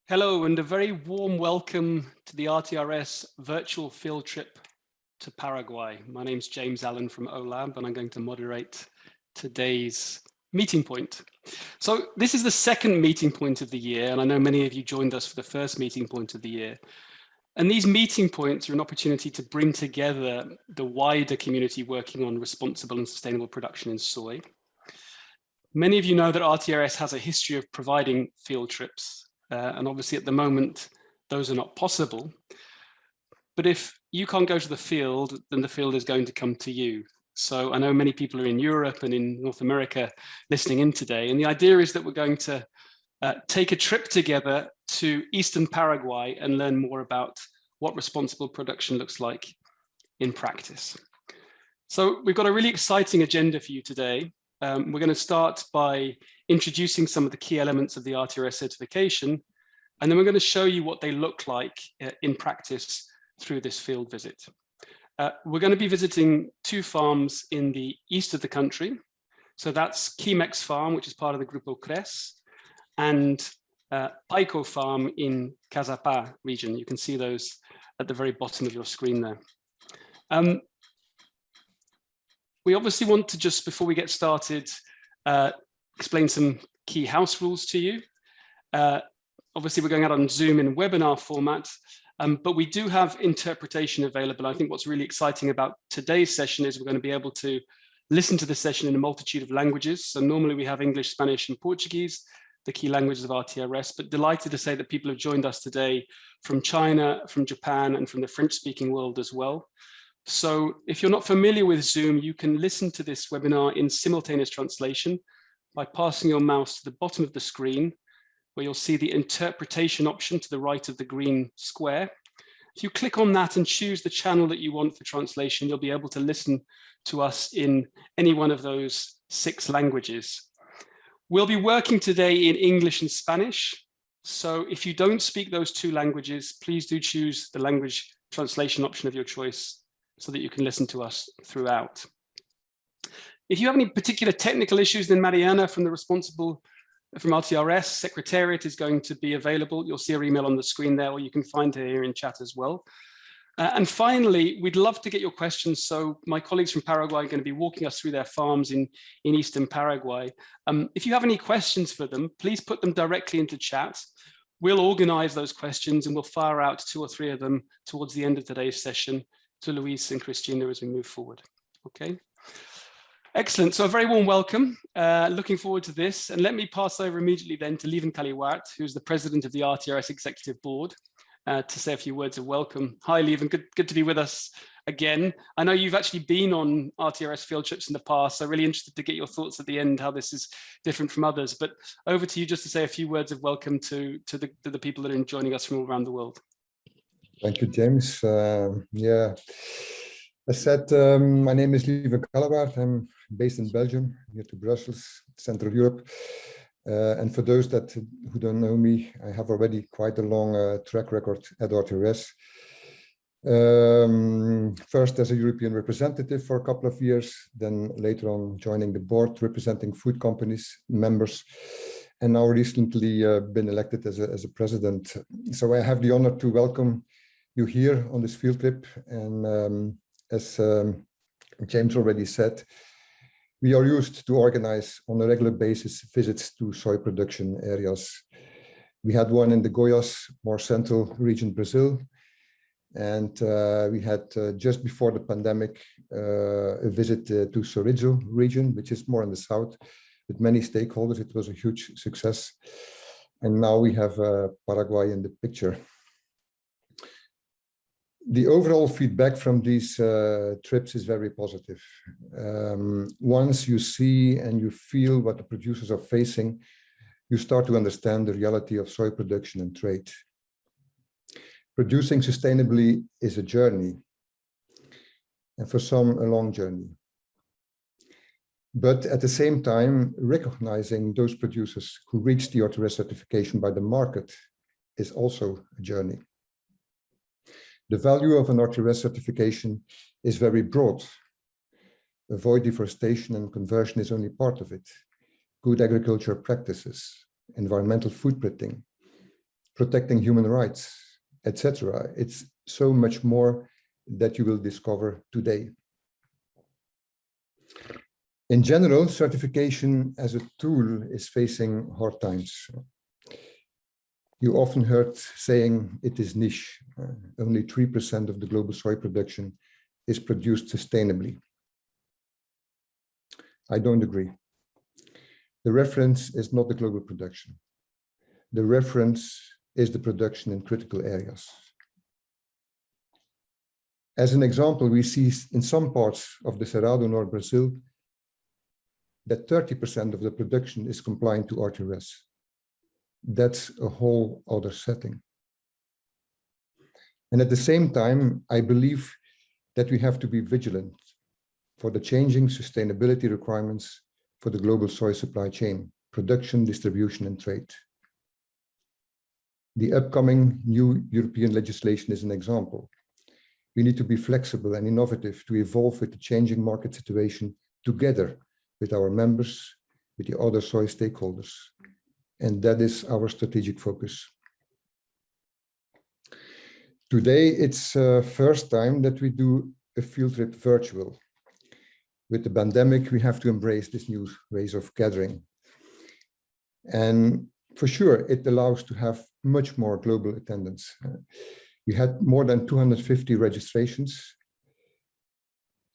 Hello, and a very warm welcome to the RTRS virtual field trip to Paraguay. My name's James Allen from OLAB, and I'm going to moderate today's meeting point. So this is the second meeting point of the year, and I know many of you joined us for the first meeting point of the year. And these meeting points are an opportunity to bring together the wider community working on responsible and sustainable production in soy. Many of you know that RTRS has a history of providing field trips. And obviously at the moment, those are not possible. But if you can't go to the field, then the field is going to come to you. So I know many people are in Europe and in North America listening in today. And the idea is that we're going to take a trip together to Eastern Paraguay and learn more about what responsible production looks like in practice. So we've got a really exciting agenda for you today. We're going to start by introducing some of the key elements of the RTRS certification, and then we're going to show you what they look like in practice through this field visit. We're going to be visiting two farms in the east of the country. So that's Quimex Farm, which is part of the Grupo Cres, and Paico Farm in Cazapá region. You can see those at the very bottom of your screen there. We obviously want to, just before we get started, explain some key house rules to you. Obviously, we're going out on Zoom in webinar format, but we do have interpretation available. I think what's really exciting about today's session is we're going to be able to listen to the session in a multitude of languages. So normally we have English, Spanish, and Portuguese, the key languages of RTRS, but delighted to say that people have joined us today from China, from Japan, and from the French-speaking world as well. So if you're not familiar with Zoom, you can listen to this webinar in simultaneous translation by passing your mouse to the bottom of the screen, where you'll see the interpretation option to the right of the green square. If you click on that and choose the channel that you want for translation, you'll be able to listen to us in any one of those 6 languages. We'll be working today in English and Spanish. So if you don't speak those 2 languages, please do choose the language translation option of your choice so that you can listen to us throughout. If you have any particular technical issues, then Mariana from RTRS Secretariat is going to be available. You'll see her email on the screen there, or you can find her here in chat as well. And finally, we'd love to get your questions. So my colleagues from Paraguay are going to be walking us through their farms in Eastern Paraguay. If you have any questions for them, please put them directly into chat. We'll organize those questions and we'll fire out 2 or 3 of them towards the end of today's session to Luis and Christina as we move forward. Okay. Excellent. So a very warm welcome. Looking forward to this. And let me pass over immediately then to Lieven Kaliwaert, who's the president of the RTRS Executive Board, to say a few words of welcome. Hi, Lieven. Good to be with us again. I know you've actually been on RTRS field trips in the past, so really interested to get your thoughts at the end, how this is different from others. But over to you just to say a few words of welcome to the people that are joining us from all around the world. Thank you, James. Yeah, as said, my name is Lieven Kaliwaert. I'm based in Belgium, near to Brussels, Central Europe. And for those who don't know me, I have already quite a long track record at RTRS. First as a European representative for a couple of years, then later on joining the board representing food companies, members, and now recently been elected as a president. So I have the honor to welcome you here on this field trip. And as James already said, we are used to organize on a regular basis visits to soy production areas. We had one in the Goiás, more central region, Brazil. And we had just before the pandemic a visit to Sorriso region, which is more in the south, with many stakeholders. It was a huge success. And now we have Paraguay in the picture. The overall feedback from these trips is very positive. Once you see and you feel what the producers are facing, you start to understand the reality of soy production and trade. Producing sustainably is a journey, and for some, a long journey. But at the same time, recognizing those producers who reach the RTRS certification by the market is also a journey. The value of an RTRS certification is very broad. Avoid deforestation and conversion is only part of it. Good agriculture practices, environmental footprinting, protecting human rights, etc. It's so much more that you will discover today. In general, certification as a tool is facing hard times. You often heard saying it is niche. Only 3% of the global soy production is produced sustainably. I don't agree. The reference is not the global production. The reference is the production in critical areas. As an example, we see in some parts of the Cerrado, North Brazil, that 30% of the production is compliant to RTRS. That's a whole other setting. And at the same time, I believe that we have to be vigilant for the changing sustainability requirements for the global soy supply chain, production, distribution, and trade. The upcoming new European legislation is an example. We need to be flexible and innovative to evolve with the changing market situation together with our members, with the other soy stakeholders. And that is our strategic focus. Today, it's first time that we do a field trip virtual. With the pandemic, we have to embrace this new ways of gathering. And for sure, it allows to have much more global attendance. We had more than 250 registrations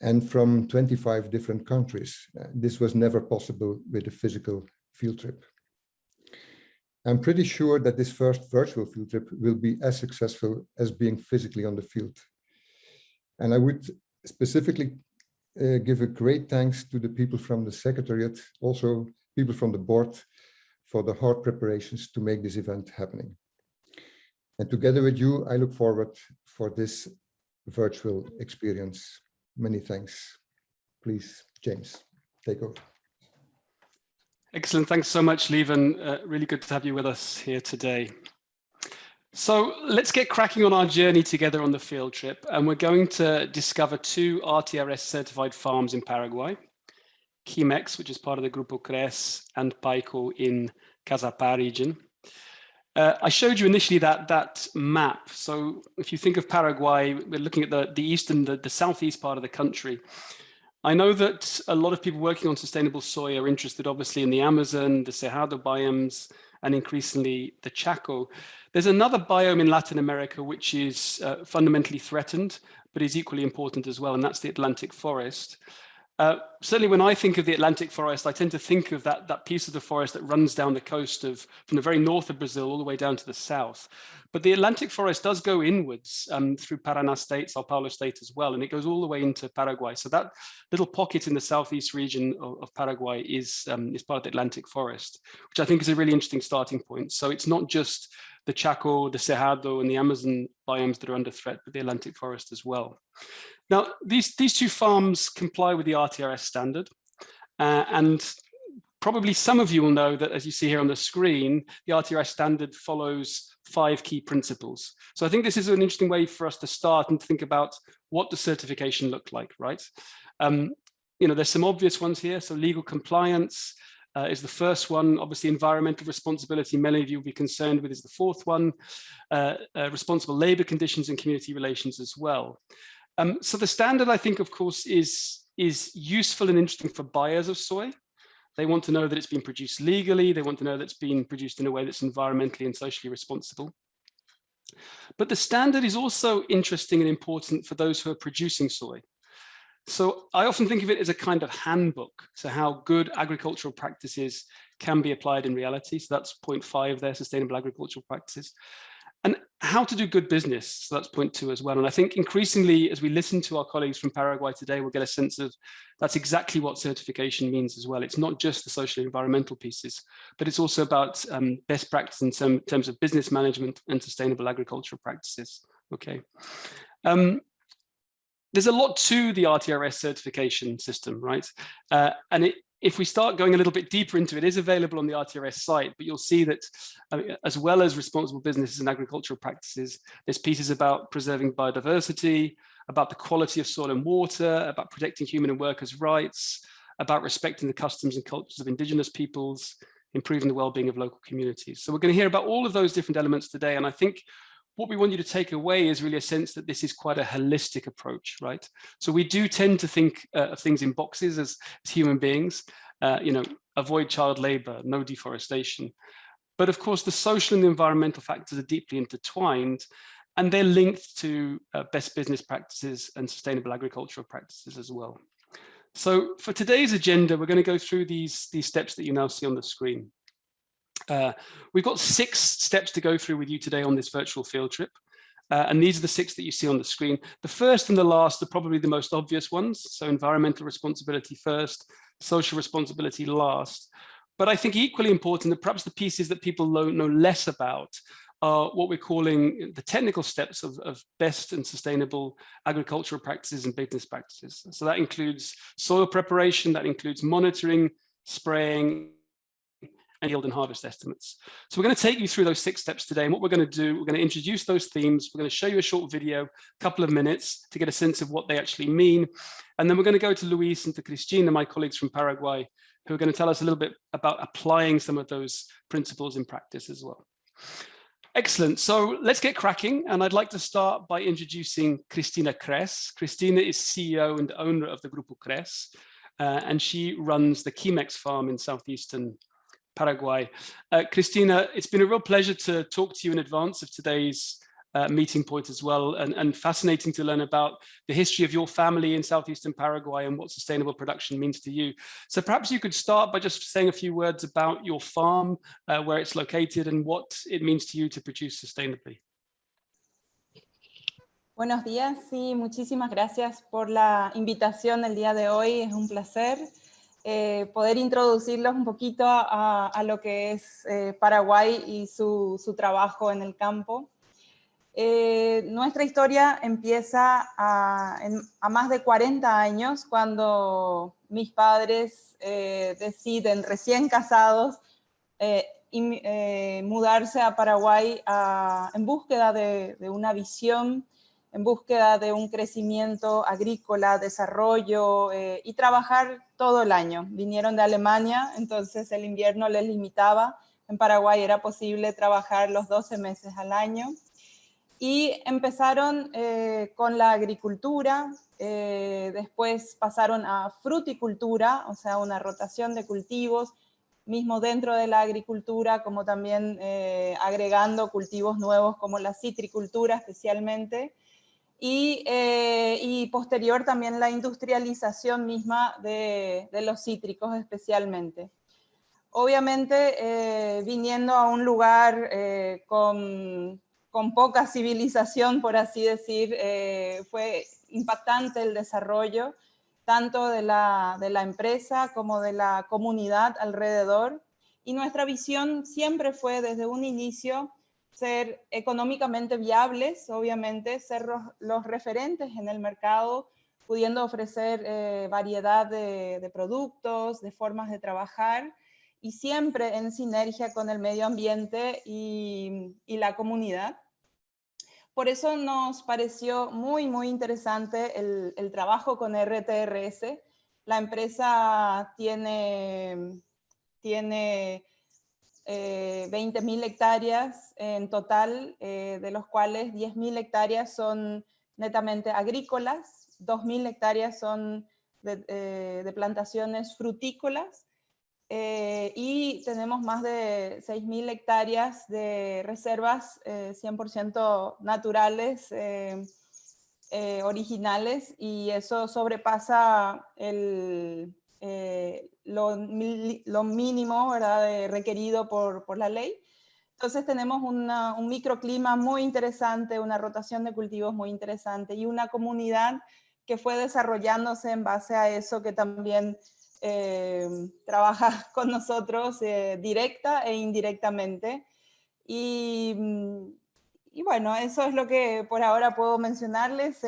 and from 25 different countries. This was never possible with a physical field trip. I'm pretty sure that this first virtual field trip will be as successful as being physically on the field. And I would specifically give a great thanks to the people from the Secretariat, also people from the board, for the hard preparations to make this event happening. And together with you, I look forward for this virtual experience. Many thanks. Please, James, take over. Excellent. Thanks so much, Lieven. Really good to have you with us here today. So let's get cracking on our journey together on the field trip. And we're going to discover 2 RTRS certified farms in Paraguay, Chimex, which is part of the Grupo CRES, and Paico in Cazapá region. I showed you initially that map. So if you think of Paraguay, we're looking at the eastern, the southeast part of the country. I know that a lot of people working on sustainable soy are interested, obviously, in the Amazon, the Cerrado biomes, and increasingly the Chaco. There's another biome in Latin America which is fundamentally threatened, but is equally important as well, and that's the Atlantic forest. Certainly when I think of the Atlantic forest, I tend to think of that piece of the forest that runs down the coast from the very north of Brazil all the way down to the south. But the Atlantic forest does go inwards through Paraná state, Sao Paulo state as well, and it goes all the way into Paraguay. So that little pocket in the southeast region of Paraguay is part of the Atlantic forest, which I think is a really interesting starting point. So it's not just the Chaco, the Cerrado, and the Amazon biomes that are under threat, but the Atlantic forest as well. Now, these 2 farms comply with the RTRS standard, and probably some of you will know that, as you see here on the screen, the RTRS standard follows 5 key principles. So I think this is an interesting way for us to start and think about what does certification look like, right? There's some obvious ones here. So legal compliance is the first one. Obviously, environmental responsibility, many of you will be concerned with, is the 4th one. Responsible labor conditions and community relations as well. So the standard, I think, of course, is useful and interesting for buyers of soy. They want to know that it's been produced legally. They want to know that it's been produced in a way that's environmentally and socially responsible. But the standard is also interesting and important for those who are producing soy. So I often think of it as a kind of handbook to how good agricultural practices can be applied in reality. So that's point 5 there, sustainable agricultural practices. And how to do good business, so that's point 2 as well. And I think increasingly, as we listen to our colleagues from Paraguay today, we'll get a sense of that's exactly what certification means as well. It's not just the social and environmental pieces, but it's also about best practice in terms of business management and sustainable agricultural practices. Okay. There's a lot to the RTRS certification system, right? And if we start going a little bit deeper into it, is available on the RTRS site, but you'll see that as well as responsible businesses and agricultural practices, there's pieces about preserving biodiversity, about the quality of soil and water, about protecting human and workers' rights, about respecting the customs and cultures of indigenous peoples, improving the well-being of local communities. So we're going to hear about all of those different elements today. And I think what we want you to take away is really a sense that this is quite a holistic approach, right? So we do tend to think of things in boxes as human beings, avoid child labor, no deforestation. But of course, the social and the environmental factors are deeply intertwined, and they're linked to best business practices and sustainable agricultural practices as well. So for today's agenda, we're going to go through these steps that you now see on the screen. We've got 6 steps to go through with you today on this virtual field trip. And these are the 6 that you see on the screen. The first and the last are probably the most obvious ones. So environmental responsibility first, social responsibility last. But I think equally important that perhaps the pieces that people know less about are what we're calling the technical steps of best and sustainable agricultural practices and business practices. So that includes soil preparation, that includes monitoring, spraying, and yield and harvest estimates. So we're going to take you through those 6 steps today. And what we're going to do, we're going to introduce those themes. We're going to show you a short video, a couple of minutes to get a sense of what they actually mean. And then we're going to go to Luis and to Cristina, my colleagues from Paraguay, who are going to tell us a little bit about applying some of those principles in practice as well. Excellent. So let's get cracking. And I'd like to start by introducing Cristina Cres. Cristina is CEO and owner of the Grupo Cres, and she runs the Chemex farm in southeastern Paraguay. Cristina, it's been a real pleasure to talk to you in advance of today's meeting point as well, and fascinating to learn about the history of your family in southeastern Paraguay and what sustainable production means to you. So perhaps you could start by just saying a few words about your farm, where it's located, and what it means to you to produce sustainably. Buenos días, sí, muchísimas gracias por la invitación el día de hoy, es un placer poder introducirlos un poquito a lo que es Paraguay y su trabajo en el campo. Nuestra historia empieza a más de 40 años, cuando mis padres deciden, recién casados, mudarse a Paraguay en búsqueda de una visión, en búsqueda de un crecimiento agrícola, desarrollo y trabajar todo el año. Vinieron de Alemania, entonces el invierno les limitaba. En Paraguay era posible trabajar los 12 meses al año. Y empezaron con la agricultura, después pasaron a fruticultura, o sea, una rotación de cultivos, mismo dentro de la agricultura, como también agregando cultivos nuevos como la citricultura especialmente, y posterior también la industrialización misma de los cítricos especialmente. Obviamente viniendo a un lugar con poca civilización, por así decir, fue impactante el desarrollo, tanto de la empresa como de la comunidad alrededor. Y nuestra visión siempre fue, desde un inicio, ser económicamente viables, obviamente, ser los referentes en el mercado, pudiendo ofrecer variedad de productos, de formas de trabajar, y siempre en sinergia con el medio ambiente y la comunidad. Por eso nos pareció muy, muy interesante el trabajo con RTRS. La empresa tiene 20.000 hectáreas en total, de los cuales 10.000 hectáreas son netamente agrícolas, 2.000 hectáreas son de plantaciones frutícolas, y tenemos más de 6.000 hectáreas de reservas 100% naturales, originales, y eso sobrepasa lo mínimo, ¿verdad?, requerido por la ley. Entonces tenemos un microclima muy interesante, una rotación de cultivos muy interesante y una comunidad que fue desarrollándose en base a eso, que también trabaja con nosotros directa e indirectamente. Y bueno, eso es lo que por ahora puedo mencionarles.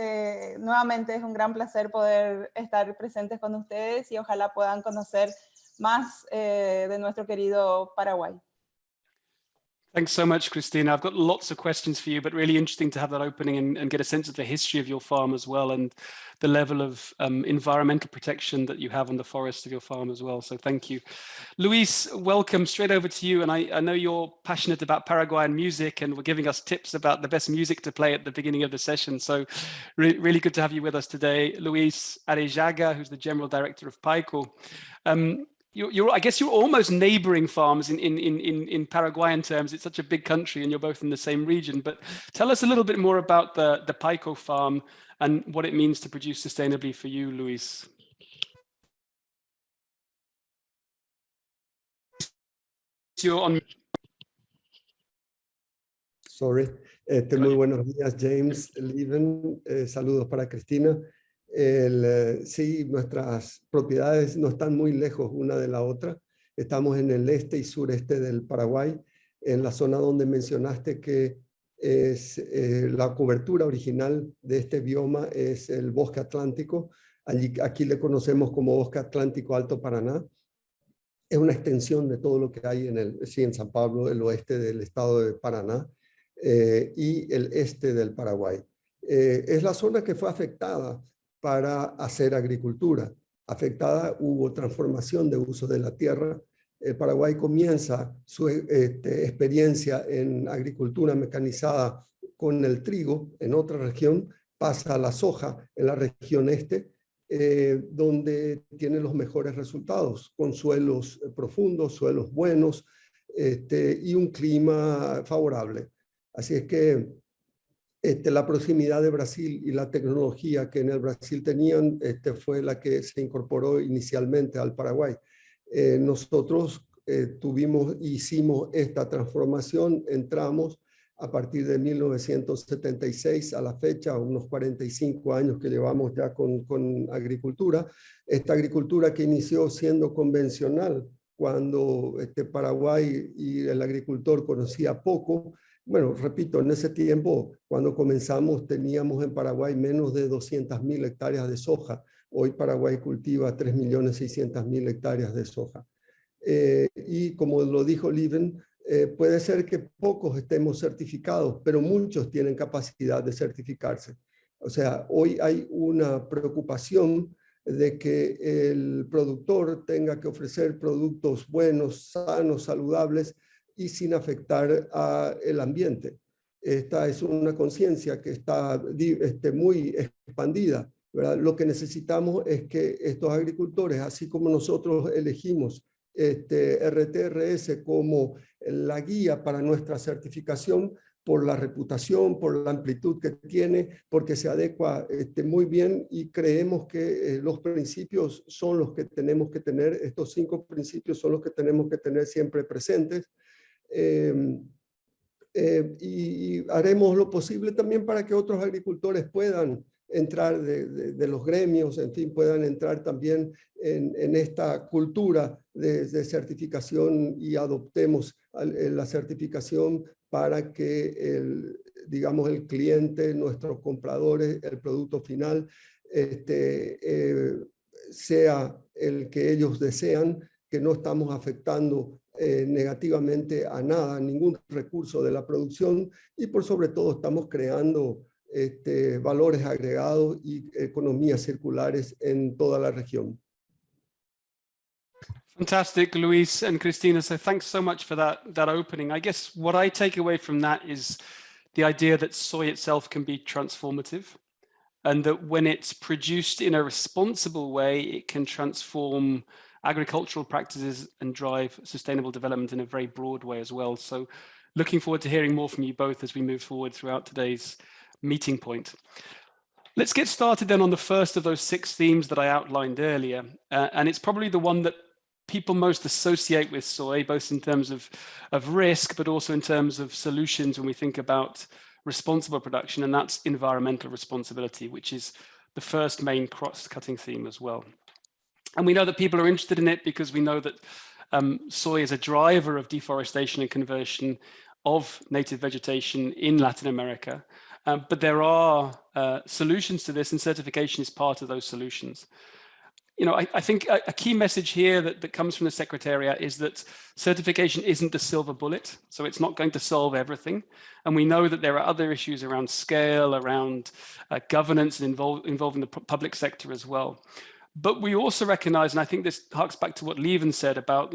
Nuevamente es un gran placer poder estar presentes con ustedes y ojalá puedan conocer más de nuestro querido Paraguay. Thanks so much, Cristina. I've got lots of questions for you, but really interesting to have that opening and get a sense of the history of your farm as well, and the level of environmental protection that you have on the forest of your farm as well. So thank you. Luis, welcome, straight over to you. And I know you're passionate about Paraguayan music and were giving us tips about the best music to play at the beginning of the session. So really good to have you with us today. Luis Arellaga, who's the General Director of PAICO. I guess you're almost neighboring farms in Paraguayan terms. It's such a big country and you're both in the same region. But tell us a little bit more about the PAICO farm and what it means to produce sustainably for you, Luis. You're on. Sorry. Muy buenos días, James, Leven. Saludos para Cristina. Sí, nuestras propiedades no están muy lejos una de la otra. Estamos en el este y sureste del Paraguay, en la zona donde mencionaste que es la cobertura original de este bioma es el bosque atlántico. Aquí le conocemos como bosque atlántico Alto Paraná. Es una extensión de todo lo que hay en San Pablo, el oeste del estado de Paraná y el este del Paraguay. Es la zona que fue afectada para hacer agricultura. Afectada, hubo transformación de uso de la tierra. El Paraguay comienza su experiencia en agricultura mecanizada con el trigo en otra región, pasa a la soja en la región este, donde tiene los mejores resultados, con suelos profundos, suelos buenos y un clima favorable. Así es que la proximidad de Brasil y la tecnología que en el Brasil tenían fue la que se incorporó inicialmente al Paraguay. Nosotros hicimos esta transformación, entramos a partir de 1976 a la fecha, unos 45 años que llevamos ya con agricultura. Esta agricultura que inició siendo convencional, cuando Paraguay y el agricultor conocía poco. Bueno, repito, en ese tiempo, cuando comenzamos, teníamos en Paraguay menos de 200.000 hectáreas de soja. Hoy Paraguay cultiva 3.600.000 hectáreas de soja. Y como lo dijo Leven, puede ser que pocos estemos certificados, pero muchos tienen capacidad de certificarse. O sea, hoy hay una preocupación de que el productor tenga que ofrecer productos buenos, sanos, saludables, y sin afectar al ambiente. Esta es una conciencia que está muy expandida, ¿verdad? Lo que necesitamos es que estos agricultores, así como nosotros elegimos RTRS como la guía para nuestra certificación, por la reputación, por la amplitud que tiene, porque se adecua muy bien, y creemos que los principios son los que tenemos que tener, estos 5 principios son los que tenemos que tener siempre presentes. Y haremos lo posible también para que otros agricultores puedan entrar de los gremios, en fin, puedan entrar también en esta cultura de certificación, y adoptemos la certificación para que digamos, el cliente, nuestros compradores, el producto final, sea el que ellos desean, que no estamos afectando negativamente a nada, ningún recurso de la producción, y por sobre todo estamos creando valores agregados y economías circulares en toda la región. Fantastic, Luis and Cristina. So thanks so much for that opening. I guess what I take away from that is the idea that soy itself can be transformative, and that when it's produced in a responsible way, it can transform agricultural practices and drive sustainable development in a very broad way as well. So looking forward to hearing more from you both as we move forward throughout today's meeting point. Let's get started then on the first of those 6 themes that I outlined earlier. And it's probably the one that people most associate with soy, both in terms of risk, but also in terms of solutions when we think about responsible production, and that's environmental responsibility, which is the first main cross-cutting theme as well. And we know that people are interested in it because we know that soy is a driver of deforestation and conversion of native vegetation in Latin America. But there are solutions to this, and certification is part of those solutions. I think a key message here that comes from the Secretariat is that certification isn't the silver bullet, so it's not going to solve everything. And we know that there are other issues around scale, around governance, and involving the public sector as well. But we also recognize, and I think this harks back to what Lieven said about,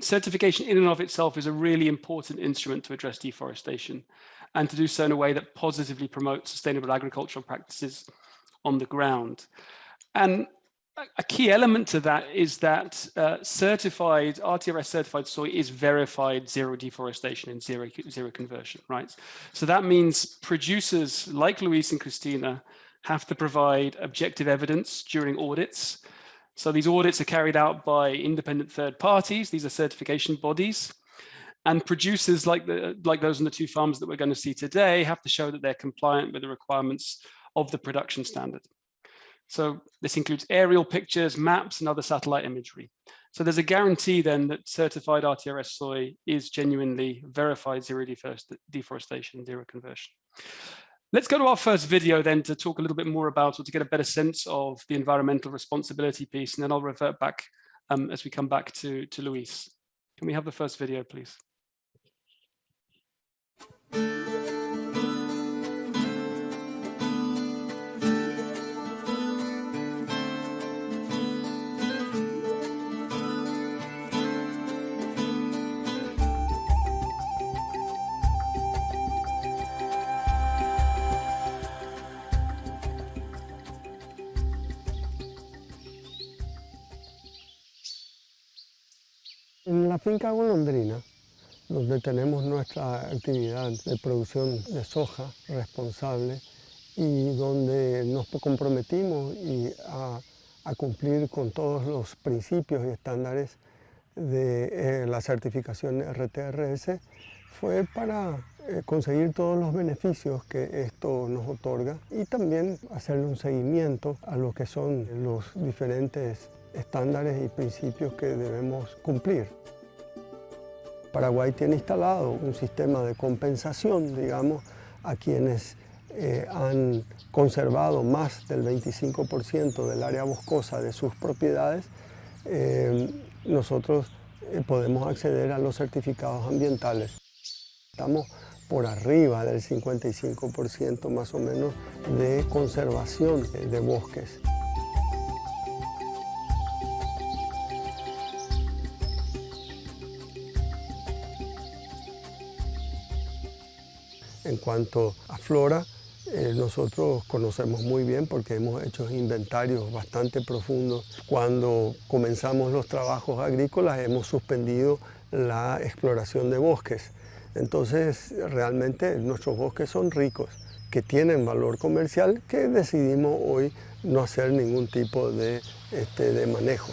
certification in and of itself is a really important instrument to address deforestation, and to do so in a way that positively promotes sustainable agricultural practices on the ground. And a key element to that is that RTS certified soy is verified zero deforestation and zero conversion, right? So that means producers like Luis and Cristina have to provide objective evidence during audits. So these audits are carried out by independent third parties. These are certification bodies. And producers like those on the two farms that we're going to see today have to show that they're compliant with the requirements of the production standard. So this includes aerial pictures, maps, and other satellite imagery. So there's a guarantee then that certified RTS soy is genuinely verified zero deforestation, zero conversion. Let's go to our first video then to talk a little bit more about, or to get a better sense of the environmental responsibility piece, and then I'll revert back as we come back to Luis. Can we have the first video, please? En la finca Golondrina, donde tenemos nuestra actividad de producción de soja responsable y donde nos comprometimos a cumplir con todos los principios y estándares de la certificación RTS, fue para conseguir todos los beneficios que esto nos otorga y también hacerle un seguimiento a lo que son los diferentes estándares y principios que debemos cumplir. Paraguay tiene instalado un sistema de compensación, digamos, a quienes han conservado más del 25% del área boscosa de sus propiedades. Nosotros podemos acceder a los certificados ambientales. Estamos por arriba del 55% más o menos de conservación de bosques. En cuanto a flora, nosotros conocemos muy bien porque hemos hecho inventarios bastante profundos. Cuando comenzamos los trabajos agrícolas hemos suspendido la exploración de bosques. Entonces realmente nuestros bosques son ricos, que tienen valor comercial, que decidimos hoy no hacer ningún tipo de manejo.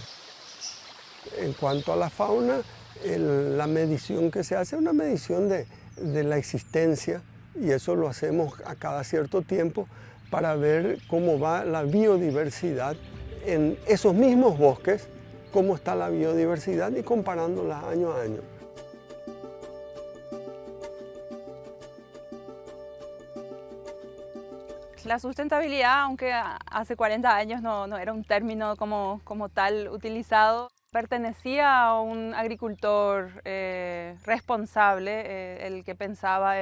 En cuanto a la fauna, la medición que se hace es una medición de la existencia, y eso lo hacemos a cada cierto tiempo para ver cómo va la biodiversidad en esos mismos bosques, cómo está la biodiversidad y comparándola año a año. La sustentabilidad, aunque hace 40 años no era un término como tal utilizado, pertenecía a un agricultor responsable, el que pensaba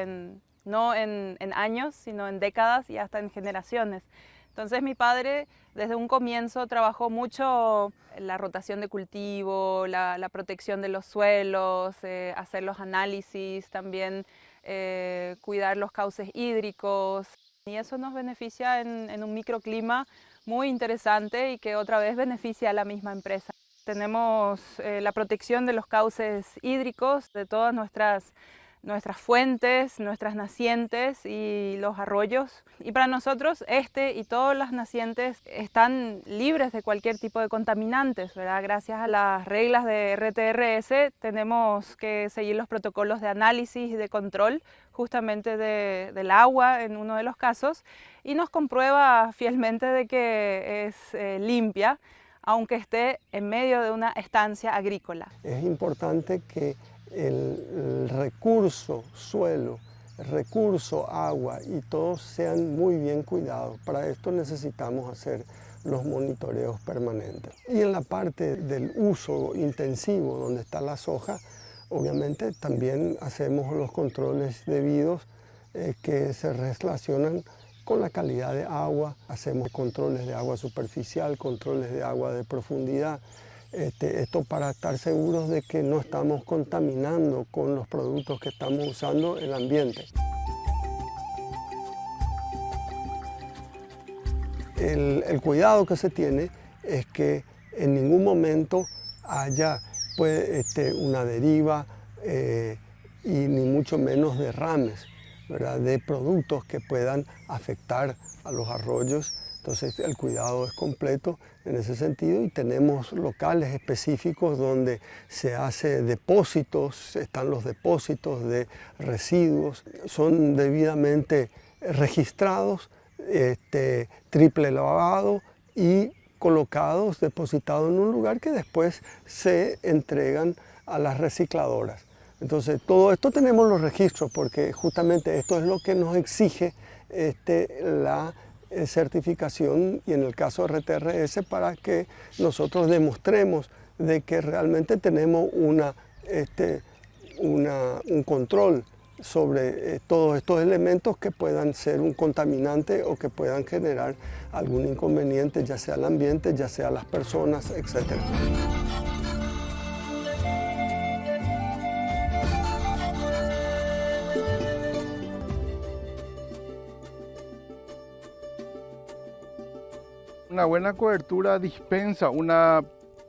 no en años, sino en décadas y hasta en generaciones. Entonces mi padre desde un comienzo trabajó mucho en la rotación de cultivo, la protección de los suelos, hacer los análisis, también cuidar los cauces hídricos. Y eso nos beneficia en un microclima muy interesante y que otra vez beneficia a la misma empresa. Tenemos la protección de los cauces hídricos, de todas nuestras fuentes, nuestras nacientes y los arroyos. Y para nosotros y todas las nacientes están libres de cualquier tipo de contaminantes, ¿verdad? Gracias a las reglas de RTS tenemos que seguir los protocolos de análisis y de control justamente del agua en uno de los casos, y nos comprueba fielmente de que es limpia, aunque esté en medio de una estancia agrícola. Es importante que el recurso suelo, el recurso agua y todos sean muy bien cuidados. Para esto necesitamos hacer los monitoreos permanentes. Y en la parte del uso intensivo, donde está la soja, obviamente también hacemos los controles debidos que se relacionan con la calidad de agua. Hacemos controles de agua superficial, controles de agua de profundidad. Esto para estar seguros de que no estamos contaminando con los productos que estamos usando el ambiente. El cuidado que se tiene es que en ningún momento haya una deriva y ni mucho menos derrames, ¿verdad?, de productos que puedan afectar a los arroyos. Entonces el cuidado es completo en ese sentido y tenemos locales específicos donde se hace depósitos, están los depósitos de residuos, son debidamente registrados, triple lavado y colocados, depositados en un lugar que después se entregan a las recicladoras. Entonces todo esto tenemos los registros porque justamente esto es lo que nos exige la certificación y en el caso de RTRS para que nosotros demostremos de que realmente tenemos un control sobre todos estos elementos que puedan ser un contaminante o que puedan generar algún inconveniente, ya sea al ambiente, ya sea a las personas, etc. Una buena cobertura dispensa una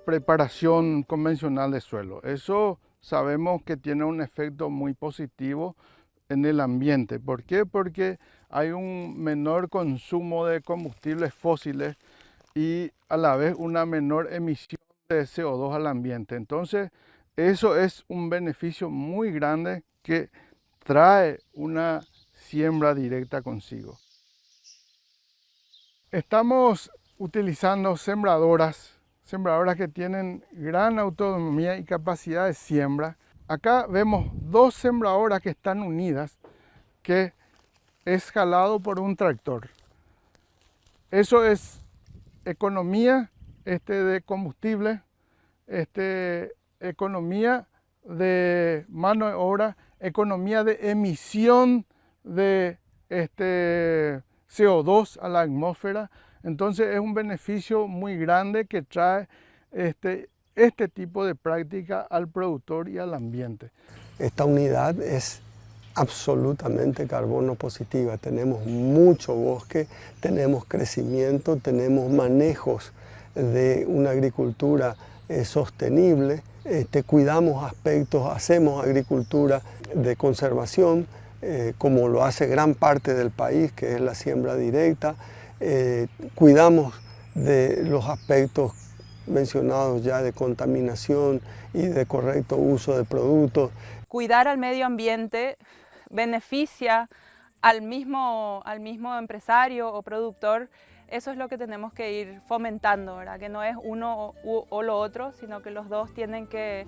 preparación convencional de suelo. Eso sabemos que tiene un efecto muy positivo en el ambiente. ¿Por qué? Porque hay un menor consumo de combustibles fósiles y a la vez una menor emisión de CO2 al ambiente. Entonces, eso es un beneficio muy grande que trae una siembra directa consigo. Estamos utilizando sembradoras que tienen gran autonomía y capacidad de siembra. Acá vemos dos sembradoras que están unidas, que es jalado por un tractor. Eso es economía de combustible, economía de mano de obra, economía de emisión de CO2 a la atmósfera. Entonces es un beneficio muy grande que trae este tipo de práctica al productor y al ambiente. Esta unidad es absolutamente carbono positiva. Tenemos mucho bosque, tenemos crecimiento, tenemos manejos de una agricultura sostenible, cuidamos aspectos, hacemos agricultura de conservación, como lo hace gran parte del país, que es la siembra directa. Cuidamos de los aspectos mencionados ya de contaminación y de correcto uso de productos. Cuidar al medio ambiente beneficia al mismo empresario o productor. Eso es lo que tenemos que ir fomentando, ¿verdad? Que no es uno o lo otro, sino que los dos tienen que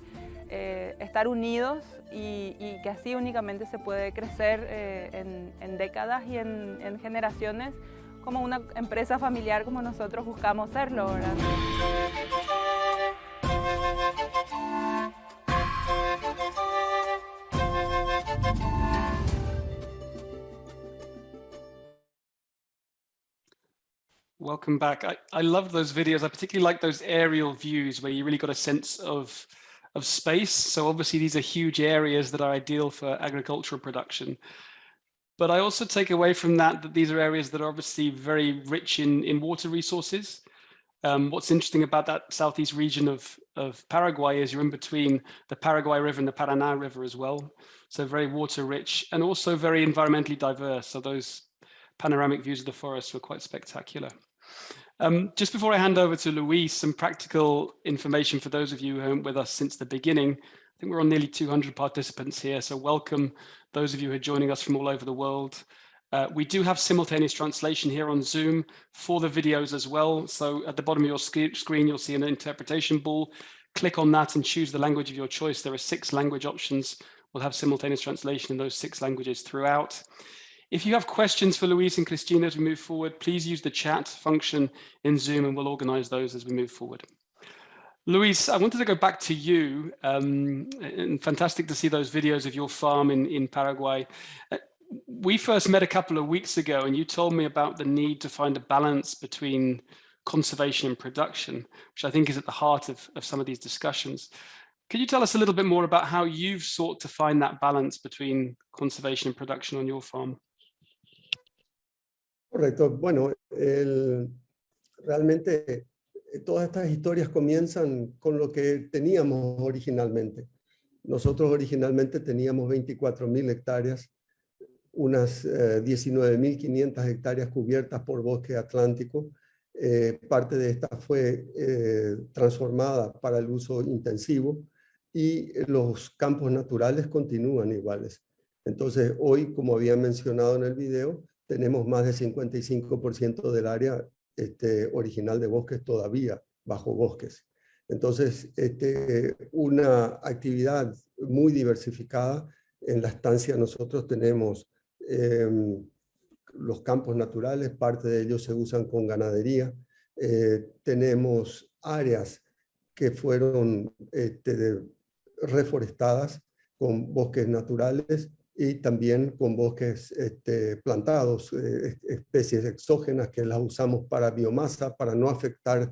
estar unidos y que así únicamente se puede crecer en décadas y en generaciones como una empresa familiar como nosotros buscamos serlo, ¿verdad? Welcome back. I love those videos. I particularly like those aerial views where you really got a sense of space. So obviously these are huge areas that are ideal for agricultural production. But I also take away from that these are areas that are obviously very rich in water resources. What's interesting about that southeast region of Paraguay is you're in between the Paraguay River and the Paraná River as well. So very water rich and also very environmentally diverse. So those panoramic views of the forest were quite spectacular. Just before I hand over to Luis, some practical information for those of you who aren't with us since the beginning. I think we're on nearly 200 participants here, so welcome those of you who are joining us from all over the world. We do have simultaneous translation here on Zoom for the videos as well. So at the bottom of your screen, you'll see an interpretation ball. Click on that and choose the language of your choice. There are 6 language options. We'll have simultaneous translation in those 6 languages throughout. If you have questions for Luis and Cristina as we move forward, please use the chat function in Zoom and we'll organize those as we move forward. Luis, I wanted to go back to you, and fantastic to see those videos of your farm in Paraguay. We first met a couple of weeks ago and you told me about the need to find a balance between conservation and production, which I think is at the heart of some of these discussions. Could you tell us a little bit more about how you've sought to find that balance between conservation and production on your farm? Correcto. Bueno, realmente todas estas historias comienzan con lo que teníamos originalmente. Nosotros originalmente teníamos 24.000 hectáreas, unas 19.500 hectáreas cubiertas por bosque atlántico. Parte de esta fue transformada para el uso intensivo y los campos naturales continúan iguales. Entonces, hoy, como había mencionado en el video, tenemos más del 55% del área original de bosques todavía bajo bosques. Entonces, una actividad muy diversificada. En la estancia nosotros tenemos los campos naturales, parte de ellos se usan con ganadería. Tenemos áreas que fueron reforestadas con bosques naturales y también con bosques plantados, especies exógenas que las usamos para biomasa, para no afectar,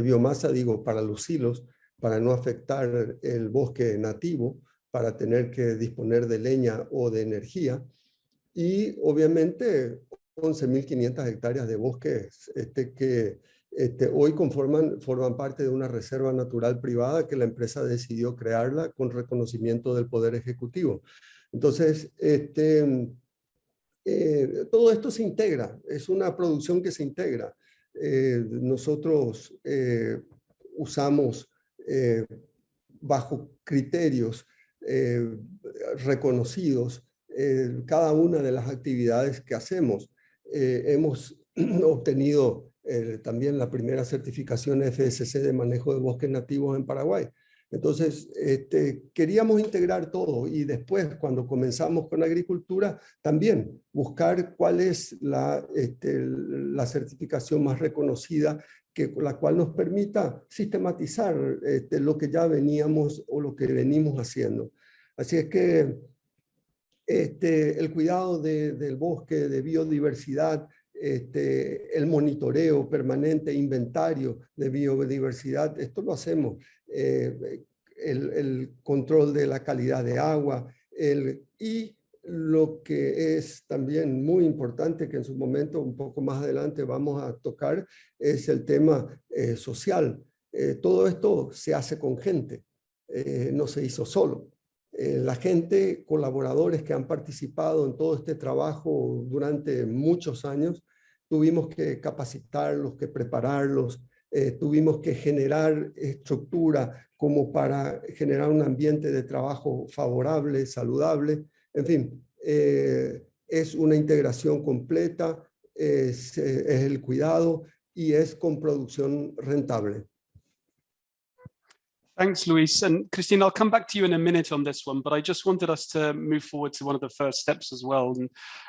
biomasa digo, para los silos, para no afectar el bosque nativo, para tener que disponer de leña o de energía. Y obviamente 11.500 hectáreas de bosques que hoy forman parte de una reserva natural privada que la empresa decidió crearla con reconocimiento del Poder Ejecutivo. Entonces, todo esto se integra, es una producción que se integra. Nosotros usamos bajo criterios reconocidos cada una de las actividades que hacemos. Hemos obtenido también la primera certificación FSC de manejo de bosques nativos en Paraguay. Entonces, queríamos integrar todo y después, cuando comenzamos con agricultura, también buscar cuál es la certificación más reconocida, la cual nos permita sistematizar lo que ya veníamos o lo que venimos haciendo. Así es que el cuidado del bosque, de biodiversidad, el monitoreo permanente, inventario de biodiversidad, esto lo hacemos. El control de la calidad de agua, y lo que es también muy importante, que en su momento, un poco más adelante, vamos a tocar, es el tema social. Todo esto se hace con gente, no se hizo solo. La gente, colaboradores que han participado en todo este trabajo durante muchos años, tuvimos que capacitarlos, que prepararlos, tuvimos que generar estructura como para generar un ambiente de trabajo favorable, saludable. En fin, es una integración completa, es el cuidado y es con producción rentable. Thanks, Luis. And Cristina, I'll come back to you in a minute on this one, but I just wanted us to move forward to one of the first steps as well,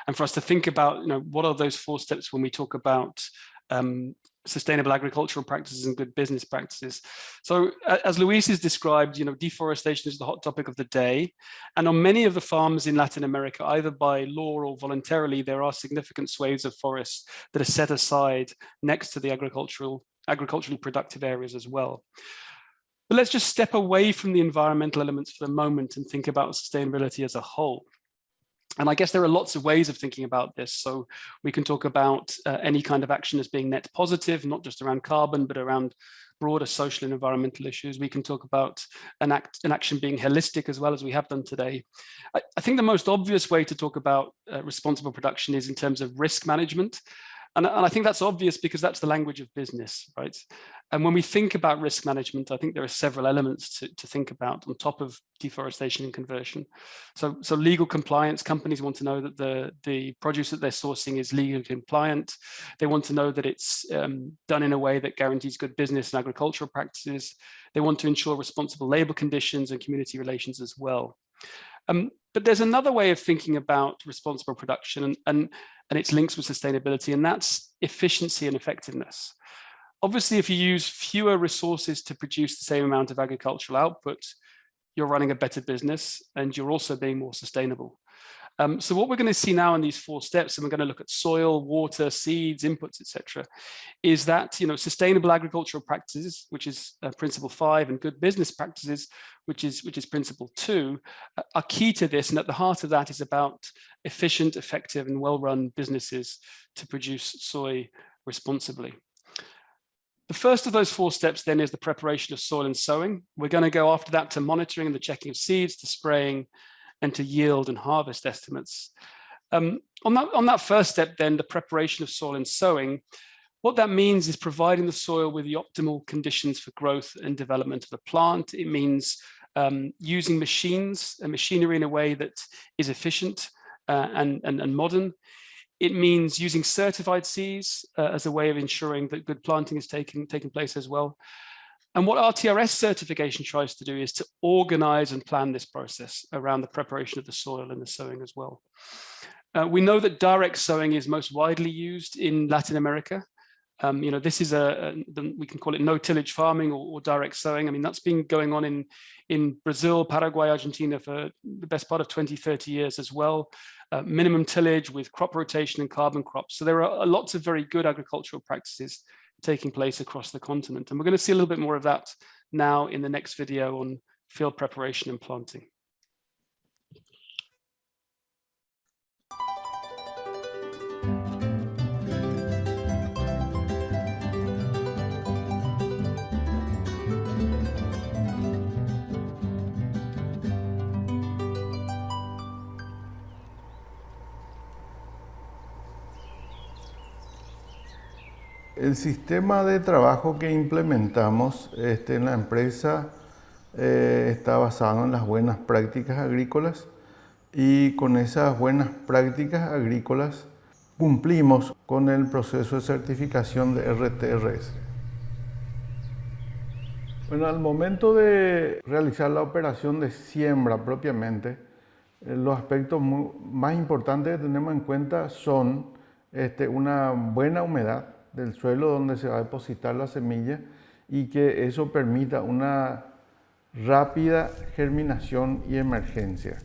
and for us to think about, what are those 4 steps when we talk about sustainable agricultural practices and good business practices. So as Luis has described, deforestation is the hot topic of the day. And on many of the farms in Latin America, either by law or voluntarily, there are significant swathes of forests that are set aside next to the agriculturally productive areas as well. But let's just step away from the environmental elements for the moment and think about sustainability as a whole. And I guess there are lots of ways of thinking about this. So we can talk about any kind of action as being net positive, not just around carbon, but around broader social and environmental issues. We can talk about an action being holistic as well, as we have done today. I think the most obvious way to talk about responsible production is in terms of risk management. And I think that's obvious because that's the language of business, right? And when we think about risk management, I think there are several elements to think about on top of deforestation and conversion. So legal compliance, companies want to know that the produce that they're sourcing is legally compliant. They want to know that it's done in a way that guarantees good business and agricultural practices. They want to ensure responsible labor conditions and community relations as well. But there's another way of thinking about responsible production and its links with sustainability, and that's efficiency and effectiveness. Obviously, if you use fewer resources to produce the same amount of agricultural output, you're running a better business and you're also being more sustainable. So what we're going to see now in these 4 steps, and we're going to look at soil, water, seeds, inputs, etc., is that sustainable agricultural practices, which is principle 5, and good business practices, which is principle 2, are key to this. And at the heart of that is about efficient, effective, and well-run businesses to produce soy responsibly. The first of those 4 steps then is the preparation of soil and sowing. We're going to go after that to monitoring and the checking of seeds, to spraying, and to yield and harvest estimates. On that first step then, the preparation of soil and sowing, what that means is providing the soil with the optimal conditions for growth and development of the plant. It means using machines and machinery in a way that is efficient and modern. It means using certified seeds as a way of ensuring that good planting is taking place as well. And what RTRS certification tries to do is to organize and plan this process around the preparation of the soil and the sowing as well. We know that direct sowing is most widely used in Latin America. This is we can call it no-tillage farming or direct sowing. I mean, that's been going on in Brazil, Paraguay, Argentina for the best part of 20, 30 years as well. Minimum tillage with crop rotation and carbon crops. So there are lots of very good agricultural practices taking place across the continent. And we're going to see a little bit more of that now in the next video on field preparation and planting. El sistema de trabajo que implementamos en la empresa está basado en las buenas prácticas agrícolas, y con esas buenas prácticas agrícolas cumplimos con el proceso de certificación de RTRS. Bueno, al momento de realizar la operación de siembra propiamente, los aspectos más importantes que tenemos en cuenta son una buena humedad del suelo donde se va a depositar la semilla, y que eso permita una rápida germinación y emergencia.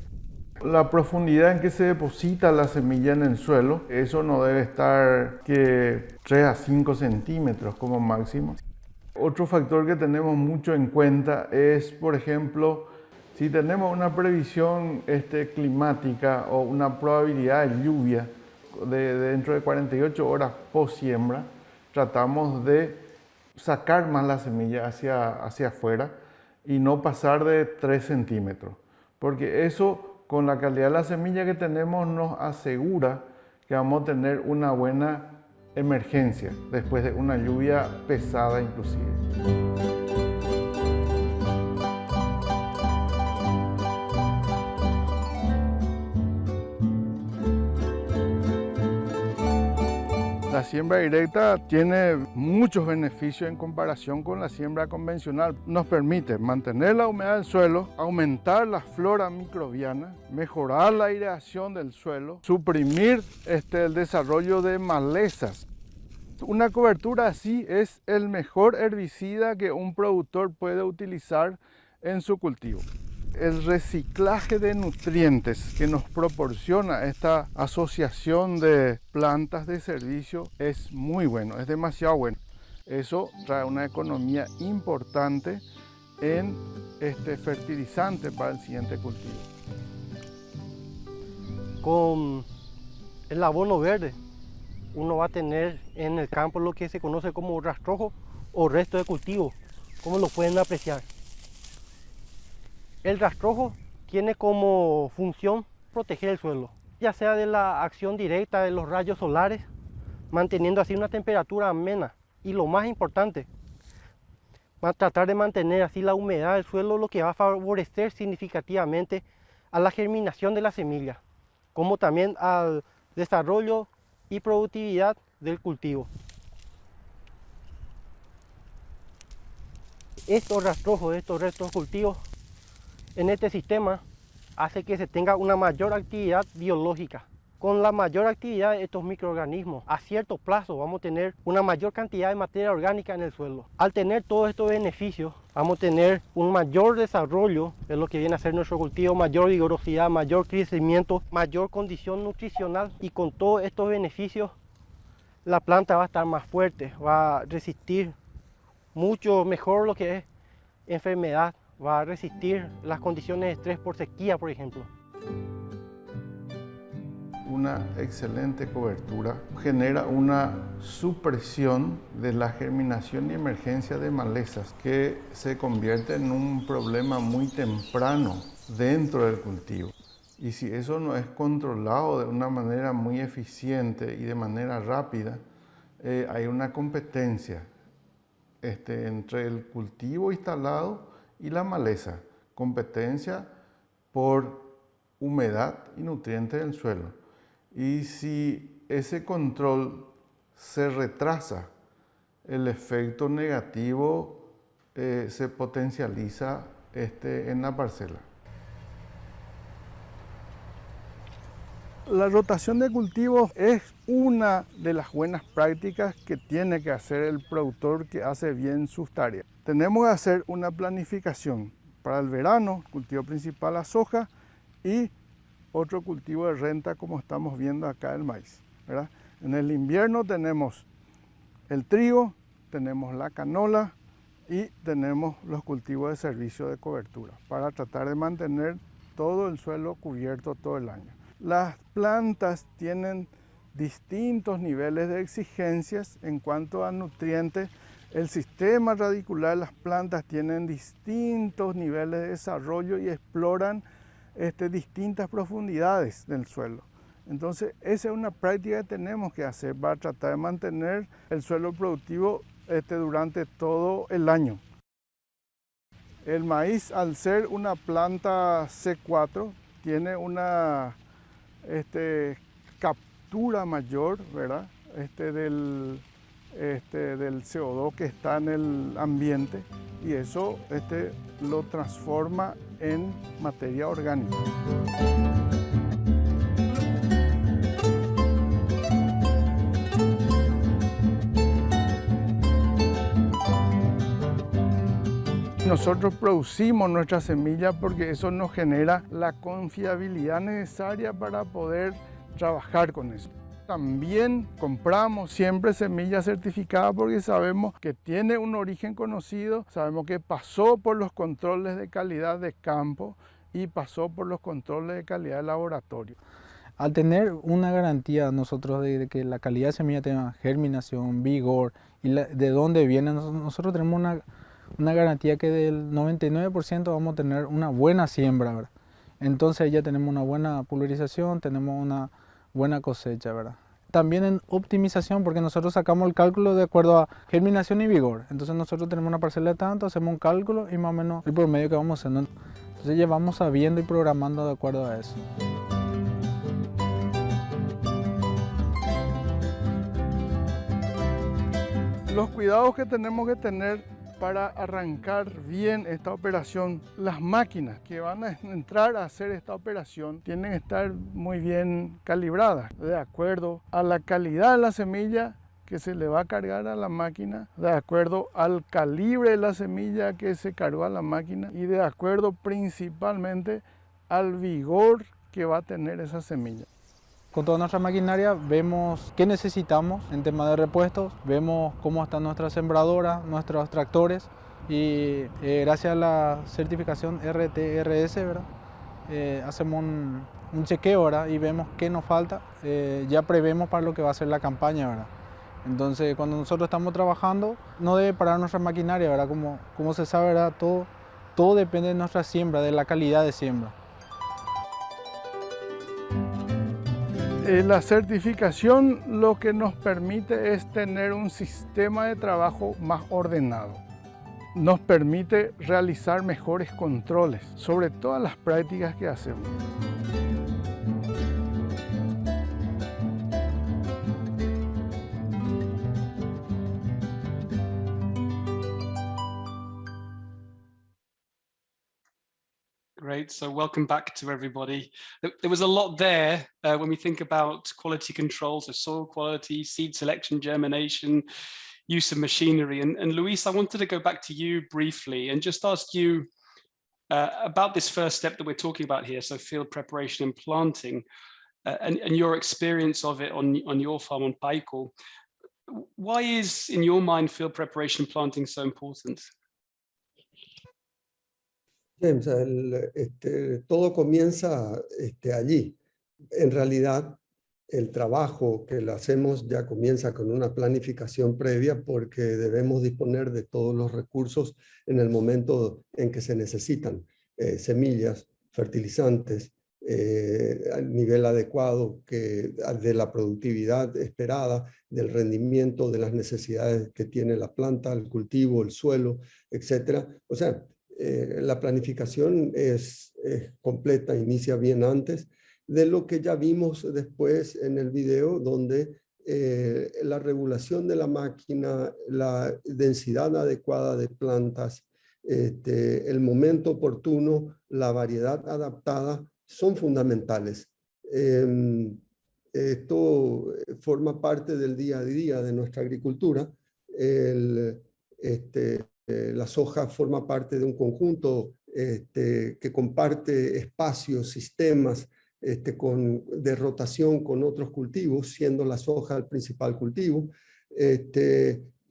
La profundidad en que se deposita la semilla en el suelo, eso no debe estar que 3 a 5 centímetros como máximo. Otro factor que tenemos mucho en cuenta es, por ejemplo, si tenemos una previsión climática o una probabilidad de lluvia dentro de 48 horas post siembra, tratamos de sacar más la semilla hacia afuera y no pasar de 3 centímetros, porque eso, con la calidad de la semilla que tenemos, nos asegura que vamos a tener una buena emergencia después de una lluvia pesada inclusive. La siembra directa tiene muchos beneficios en comparación con la siembra convencional. Nos permite mantener la humedad del suelo, aumentar la flora microbiana, mejorar la aireación del suelo, suprimir el desarrollo de malezas. Una cobertura así es el mejor herbicida que un productor puede utilizar en su cultivo. El reciclaje de nutrientes que nos proporciona esta asociación de plantas de servicio es muy bueno, es demasiado bueno. Eso trae una economía importante en fertilizante para el siguiente cultivo. Con el abono verde, uno va a tener en el campo lo que se conoce como rastrojo o resto de cultivo, como lo pueden apreciar. El rastrojo tiene como función proteger el suelo, ya sea de la acción directa de los rayos solares, manteniendo así una temperatura amena, y lo más importante, va a tratar de mantener así la humedad del suelo, lo que va a favorecer significativamente a la germinación de la semilla, como también al desarrollo y productividad del cultivo. Estos rastrojos, estos restos de cultivos, en este sistema hace que se tenga una mayor actividad biológica. Con la mayor actividad de estos microorganismos, a cierto plazo vamos a tener una mayor cantidad de materia orgánica en el suelo. Al tener todos estos beneficios, vamos a tener un mayor desarrollo de lo que viene a ser nuestro cultivo, mayor vigorosidad, mayor crecimiento, mayor condición nutricional, y con todos estos beneficios la planta va a estar más fuerte, va a resistir mucho mejor lo que es enfermedad, va a resistir las condiciones de estrés por sequía, por ejemplo. Una excelente cobertura genera una supresión de la germinación y emergencia de malezas que se convierte en un problema muy temprano dentro del cultivo. Y si eso no es controlado de una manera muy eficiente y de manera rápida, hay una competencia entre el cultivo instalado y la maleza. Competencia por humedad y nutrientes del suelo. Y si ese control se retrasa, el efecto negativo se potencializa en la parcela. La rotación de cultivos es una de las buenas prácticas que tiene que hacer el productor que hace bien sus tareas. Tenemos que hacer una planificación para el verano, cultivo principal la soja y otro cultivo de renta como estamos viendo acá el maíz, ¿verdad? En el invierno tenemos el trigo, tenemos la canola y tenemos los cultivos de servicio de cobertura para tratar de mantener todo el suelo cubierto todo el año. Las plantas tienen distintos niveles de exigencias en cuanto a nutrientes. El sistema radicular de las plantas tienen distintos niveles de desarrollo y exploran distintas profundidades del suelo. Entonces, esa es una práctica que tenemos que hacer para tratar de mantener el suelo productivo durante todo el año. El maíz, al ser una planta C4, tiene una captura mayor, ¿verdad? del CO2 que está en el ambiente, y eso lo transforma en materia orgánica. Nosotros producimos nuestra semilla porque eso nos genera la confiabilidad necesaria para poder trabajar con eso. También compramos siempre semilla certificada porque sabemos que tiene un origen conocido, sabemos que pasó por los controles de calidad de campo y pasó por los controles de calidad de laboratorio. Al tener una garantía nosotros de que la calidad de semilla tenga germinación, vigor y de dónde viene, nosotros tenemos una garantía que del 99% vamos a tener una buena siembra, ¿verdad? Entonces ya tenemos una buena pulverización, tenemos una buena cosecha, ¿verdad? También en optimización, porque nosotros sacamos el cálculo de acuerdo a germinación y vigor. Entonces nosotros tenemos una parcela de tanto, hacemos un cálculo y más o menos el promedio que vamos haciendo. Entonces ya vamos sabiendo y programando de acuerdo a eso. Los cuidados que tenemos que tener para arrancar bien esta operación, las máquinas que van a entrar a hacer esta operación tienen que estar muy bien calibradas, de acuerdo a la calidad de la semilla que se le va a cargar a la máquina, de acuerdo al calibre de la semilla que se cargó a la máquina y de acuerdo principalmente al vigor que va a tener esa semilla. Con toda nuestra maquinaria vemos qué necesitamos en tema de repuestos, vemos cómo está nuestra sembradora, nuestros tractores, y gracias a la certificación RTRS, ¿verdad? Hacemos un chequeo, ¿verdad? Y vemos qué nos falta, ya prevemos para lo que va a ser la campaña, ¿verdad? Entonces cuando nosotros estamos trabajando no debe parar nuestra maquinaria, ¿verdad? Como se sabe, ¿verdad? Todo depende de nuestra siembra, de la calidad de siembra. La certificación lo que nos permite es tener un sistema de trabajo más ordenado. Nos permite realizar mejores controles sobre todas las prácticas que hacemos. Great. Great. So welcome back to everybody. There was a lot there when we think about quality control, so soil quality, seed selection, germination, use of machinery. And Luis, I wanted to go back to you briefly and just ask you about this first step that we're talking about here, so field preparation and planting, and your experience of it on your farm on Paico. Why is, in your mind, field preparation and planting so important? James, todo comienza allí. En realidad, el trabajo que lo hacemos ya comienza con una planificación previa porque debemos disponer de todos los recursos en el momento en que se necesitan. Semillas, fertilizantes, al nivel adecuado de la productividad esperada, del rendimiento, de las necesidades que tiene la planta, el cultivo, el suelo, etc. O sea, la planificación es completa, inicia bien antes de lo que ya vimos después en el video, donde la regulación de la máquina, la densidad adecuada de plantas, el momento oportuno, la variedad adaptada, son fundamentales. Esto forma parte del día a día de nuestra agricultura. La soja forma parte de un conjunto que comparte espacios, sistemas de rotación con otros cultivos, siendo la soja el principal cultivo.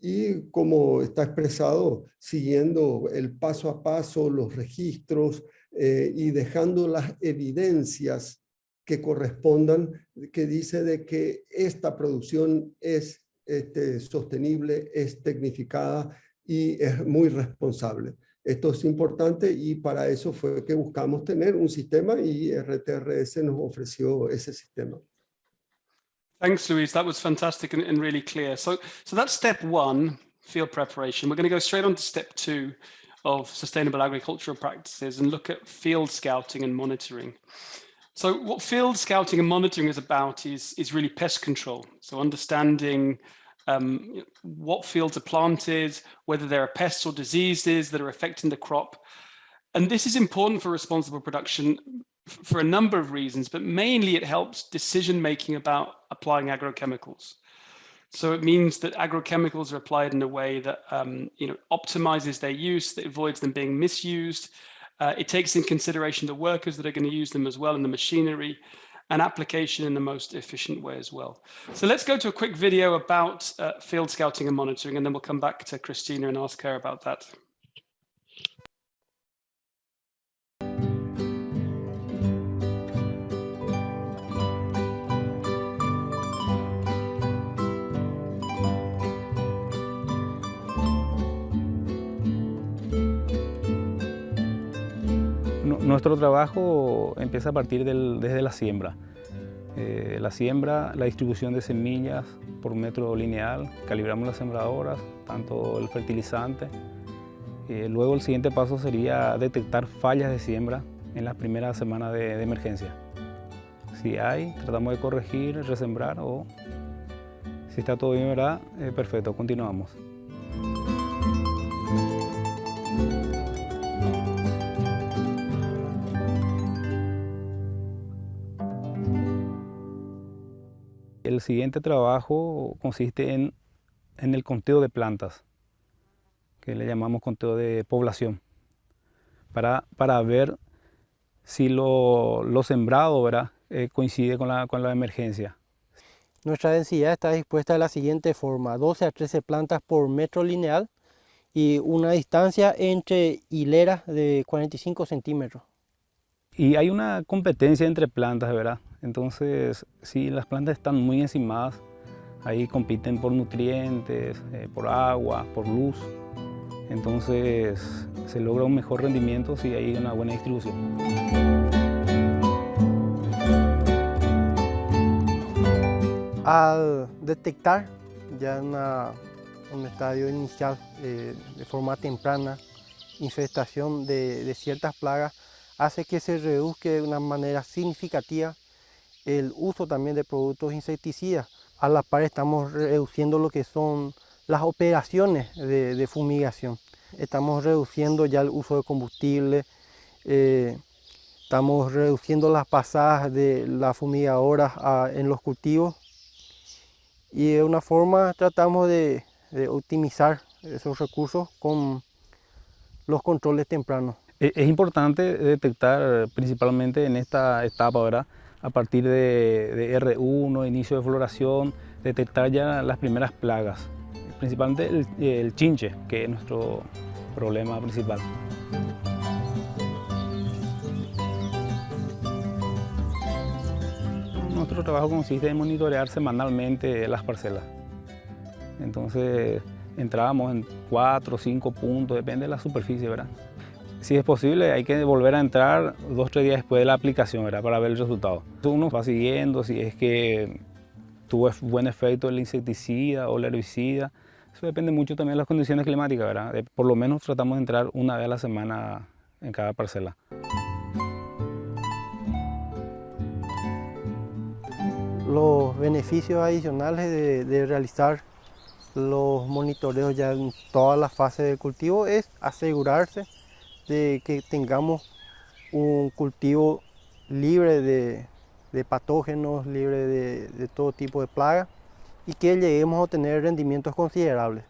Y como está expresado, siguiendo el paso a paso, los registros y dejando las evidencias que correspondan, que dice de que esta producción es sostenible, es tecnificada y es muy responsable. Esto es importante y para eso fue que buscamos tener un sistema y RTRS nos ofreció ese sistema. Thanks, Luis. That was fantastic and really clear. So that's step one, field preparation. We're going to go straight on to step two of sustainable agricultural practices and look at field scouting and monitoring. So what field scouting and monitoring is about is really pest control. So understanding what fields are planted, whether there are pests or diseases that are affecting the crop. And this is important for responsible production for a number of reasons, but mainly it helps decision-making about applying agrochemicals. So it means that agrochemicals are applied in a way that optimizes their use, that avoids them being misused. It takes in consideration the workers that are going to use them as well, and the machinery, and application in the most efficient way as well. So let's go to a quick video about field scouting and monitoring, and then we'll come back to Christina and ask her about that. Nuestro trabajo empieza a partir desde la siembra. La siembra, la distribución de semillas por metro lineal, calibramos las sembradoras, tanto el fertilizante. Luego el siguiente paso sería detectar fallas de siembra en las primeras semanas de emergencia. Si hay, tratamos de corregir, resembrar, o si está todo bien, ¿verdad? Perfecto, continuamos. El siguiente trabajo consiste en el conteo de plantas, que le llamamos conteo de población, para ver si lo sembrado, ¿verdad? Coincide con la emergencia. Nuestra densidad está dispuesta de la siguiente forma: 12 a 13 plantas por metro lineal y una distancia entre hileras de 45 centímetros. Y hay una competencia entre plantas, ¿verdad? Entonces, si las plantas están muy encimadas, ahí compiten por nutrientes, por agua, por luz. Entonces, se logra un mejor rendimiento si hay una buena distribución. Al detectar ya en un estadio inicial de forma temprana infestación de ciertas plagas, hace que se reduzca de una manera significativa el uso también de productos insecticidas. A la par estamos reduciendo lo que son las operaciones de fumigación. Estamos reduciendo ya el uso de combustible Estamos reduciendo las pasadas de las fumigadoras en los cultivos y de una forma tratamos de optimizar esos recursos con los controles tempranos. Es importante detectar principalmente en esta etapa, ¿verdad? A partir de R1, inicio de floración, detectar ya las primeras plagas, principalmente el chinche, que es nuestro problema principal. Nuestro trabajo consiste en monitorear semanalmente las parcelas. Entonces entrábamos en 4 o 5 puntos, depende de la superficie, ¿verdad? Si es posible, hay que volver a entrar 2 o 3 días después de la aplicación, ¿verdad? Para ver el resultado. Uno va siguiendo si es que tuvo buen efecto el insecticida o el herbicida. Eso depende mucho también de las condiciones climáticas, ¿verdad? Por lo menos tratamos de entrar una vez a la semana en cada parcela. Los beneficios adicionales de realizar los monitoreos ya en todas las fases del cultivo es asegurarse de que tengamos un cultivo libre de patógenos, libre de todo tipo de plagas y que lleguemos a obtener rendimientos considerables.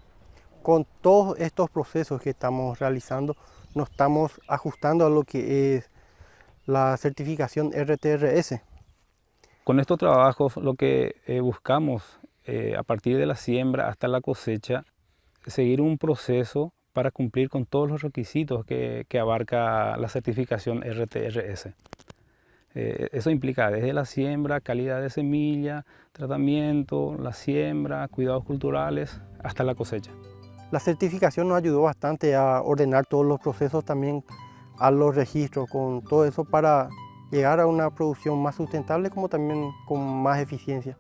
Con todos estos procesos que estamos realizando, nos estamos ajustando a lo que es la certificación RTRS. Con estos trabajos lo que buscamos a partir de la siembra hasta la cosecha, seguir un proceso para cumplir con todos los requisitos que abarca la certificación RTRS. Eso implica desde la siembra, calidad de semilla, tratamiento, la siembra, cuidados culturales, hasta la cosecha. La certificación nos ayudó bastante a ordenar todos los procesos, también a los registros, con todo eso para llegar a una producción más sustentable como también con más eficiencia.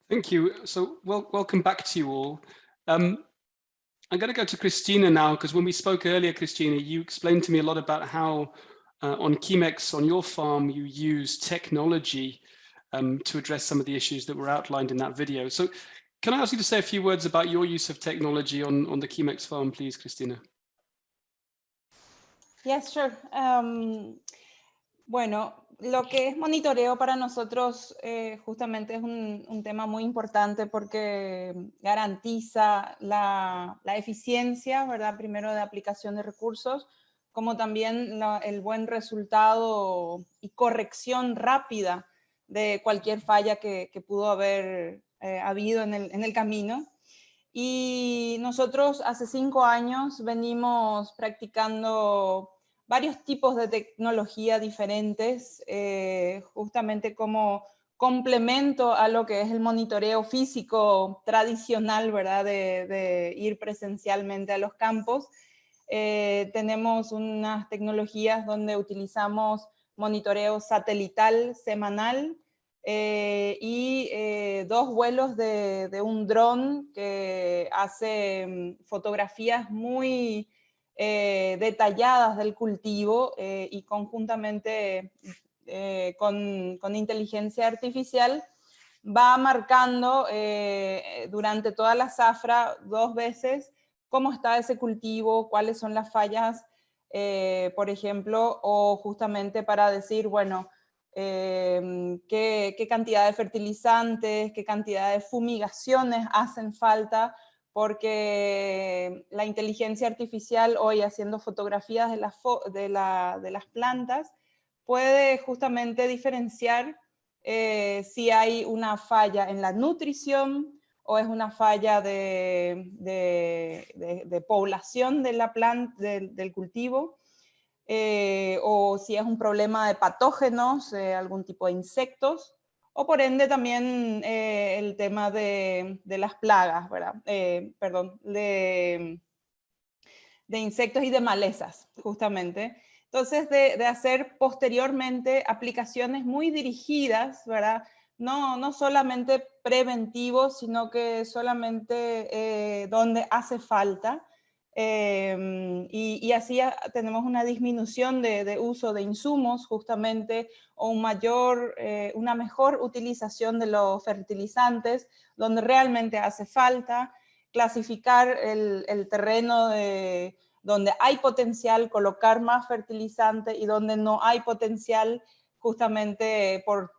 Thank you. So welcome back to you all. I'm going to go to Christina now, because when we spoke earlier, Christina, you explained to me a lot about how on Chemex, on your farm, you use technology to address some of the issues that were outlined in that video. So can I ask you to say a few words about your use of technology on the Chemex farm, please, Christina? Yes, sure. Bueno, lo que es monitoreo para nosotros justamente es un tema muy importante porque garantiza la eficiencia, ¿verdad? Primero de aplicación de recursos, como también el buen resultado y corrección rápida de cualquier falla que pudo haber habido en el camino. Y nosotros hace 5 años venimos practicando varios tipos de tecnología diferentes, justamente como complemento a lo que es el monitoreo físico tradicional, ¿verdad? De ir presencialmente a los campos. Tenemos unas tecnologías donde utilizamos monitoreo satelital semanal y 2 vuelos de un dron que hace fotografías muy detalladas del cultivo y conjuntamente con inteligencia artificial va marcando durante toda la zafra 2 veces cómo está ese cultivo, cuáles son las fallas, por ejemplo, o justamente para decir, bueno, qué cantidad de fertilizantes, qué cantidad de fumigaciones hacen falta, porque la inteligencia artificial hoy haciendo fotografías de las plantas puede justamente diferenciar si hay una falla en la nutrición o es una falla de población de la planta, del cultivo, o si es un problema de patógenos, algún tipo de insectos, o por ende también el tema de las plagas, ¿verdad? Perdón, de insectos y de malezas, justamente. Entonces, de hacer posteriormente aplicaciones muy dirigidas, ¿verdad? No solamente preventivos, sino que solamente donde hace falta, y así tenemos una disminución de uso de insumos justamente, o una mejor utilización de los fertilizantes donde realmente hace falta, clasificar el terreno donde hay potencial, colocar más fertilizante, y donde no hay potencial justamente por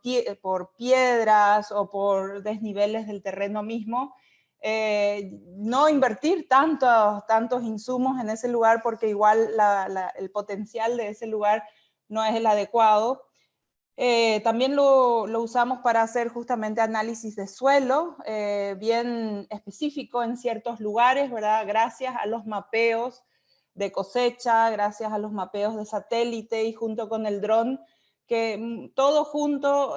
piedras o por desniveles del terreno mismo. No invertir tantos insumos en ese lugar, porque igual el potencial de ese lugar no es el adecuado. También lo usamos para hacer justamente análisis de suelo, bien específico en ciertos lugares, ¿verdad? Gracias a los mapeos de cosecha, gracias a los mapeos de satélite y junto con el dron, que todo junto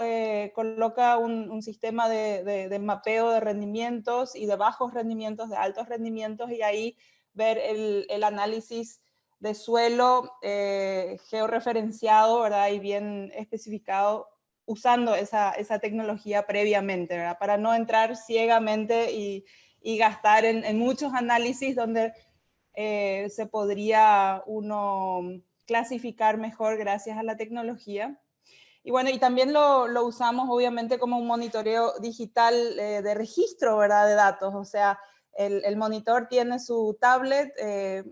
coloca un sistema de mapeo de rendimientos y de bajos rendimientos, de altos rendimientos, y ahí ver el análisis de suelo georreferenciado, ¿verdad? Y bien especificado usando esa tecnología previamente, ¿verdad? Para no entrar ciegamente y gastar en muchos análisis donde se podría uno clasificar mejor gracias a la tecnología. Y bueno, y también lo usamos obviamente como un monitoreo digital de registro, ¿verdad? De datos. O sea, el monitor tiene su tablet,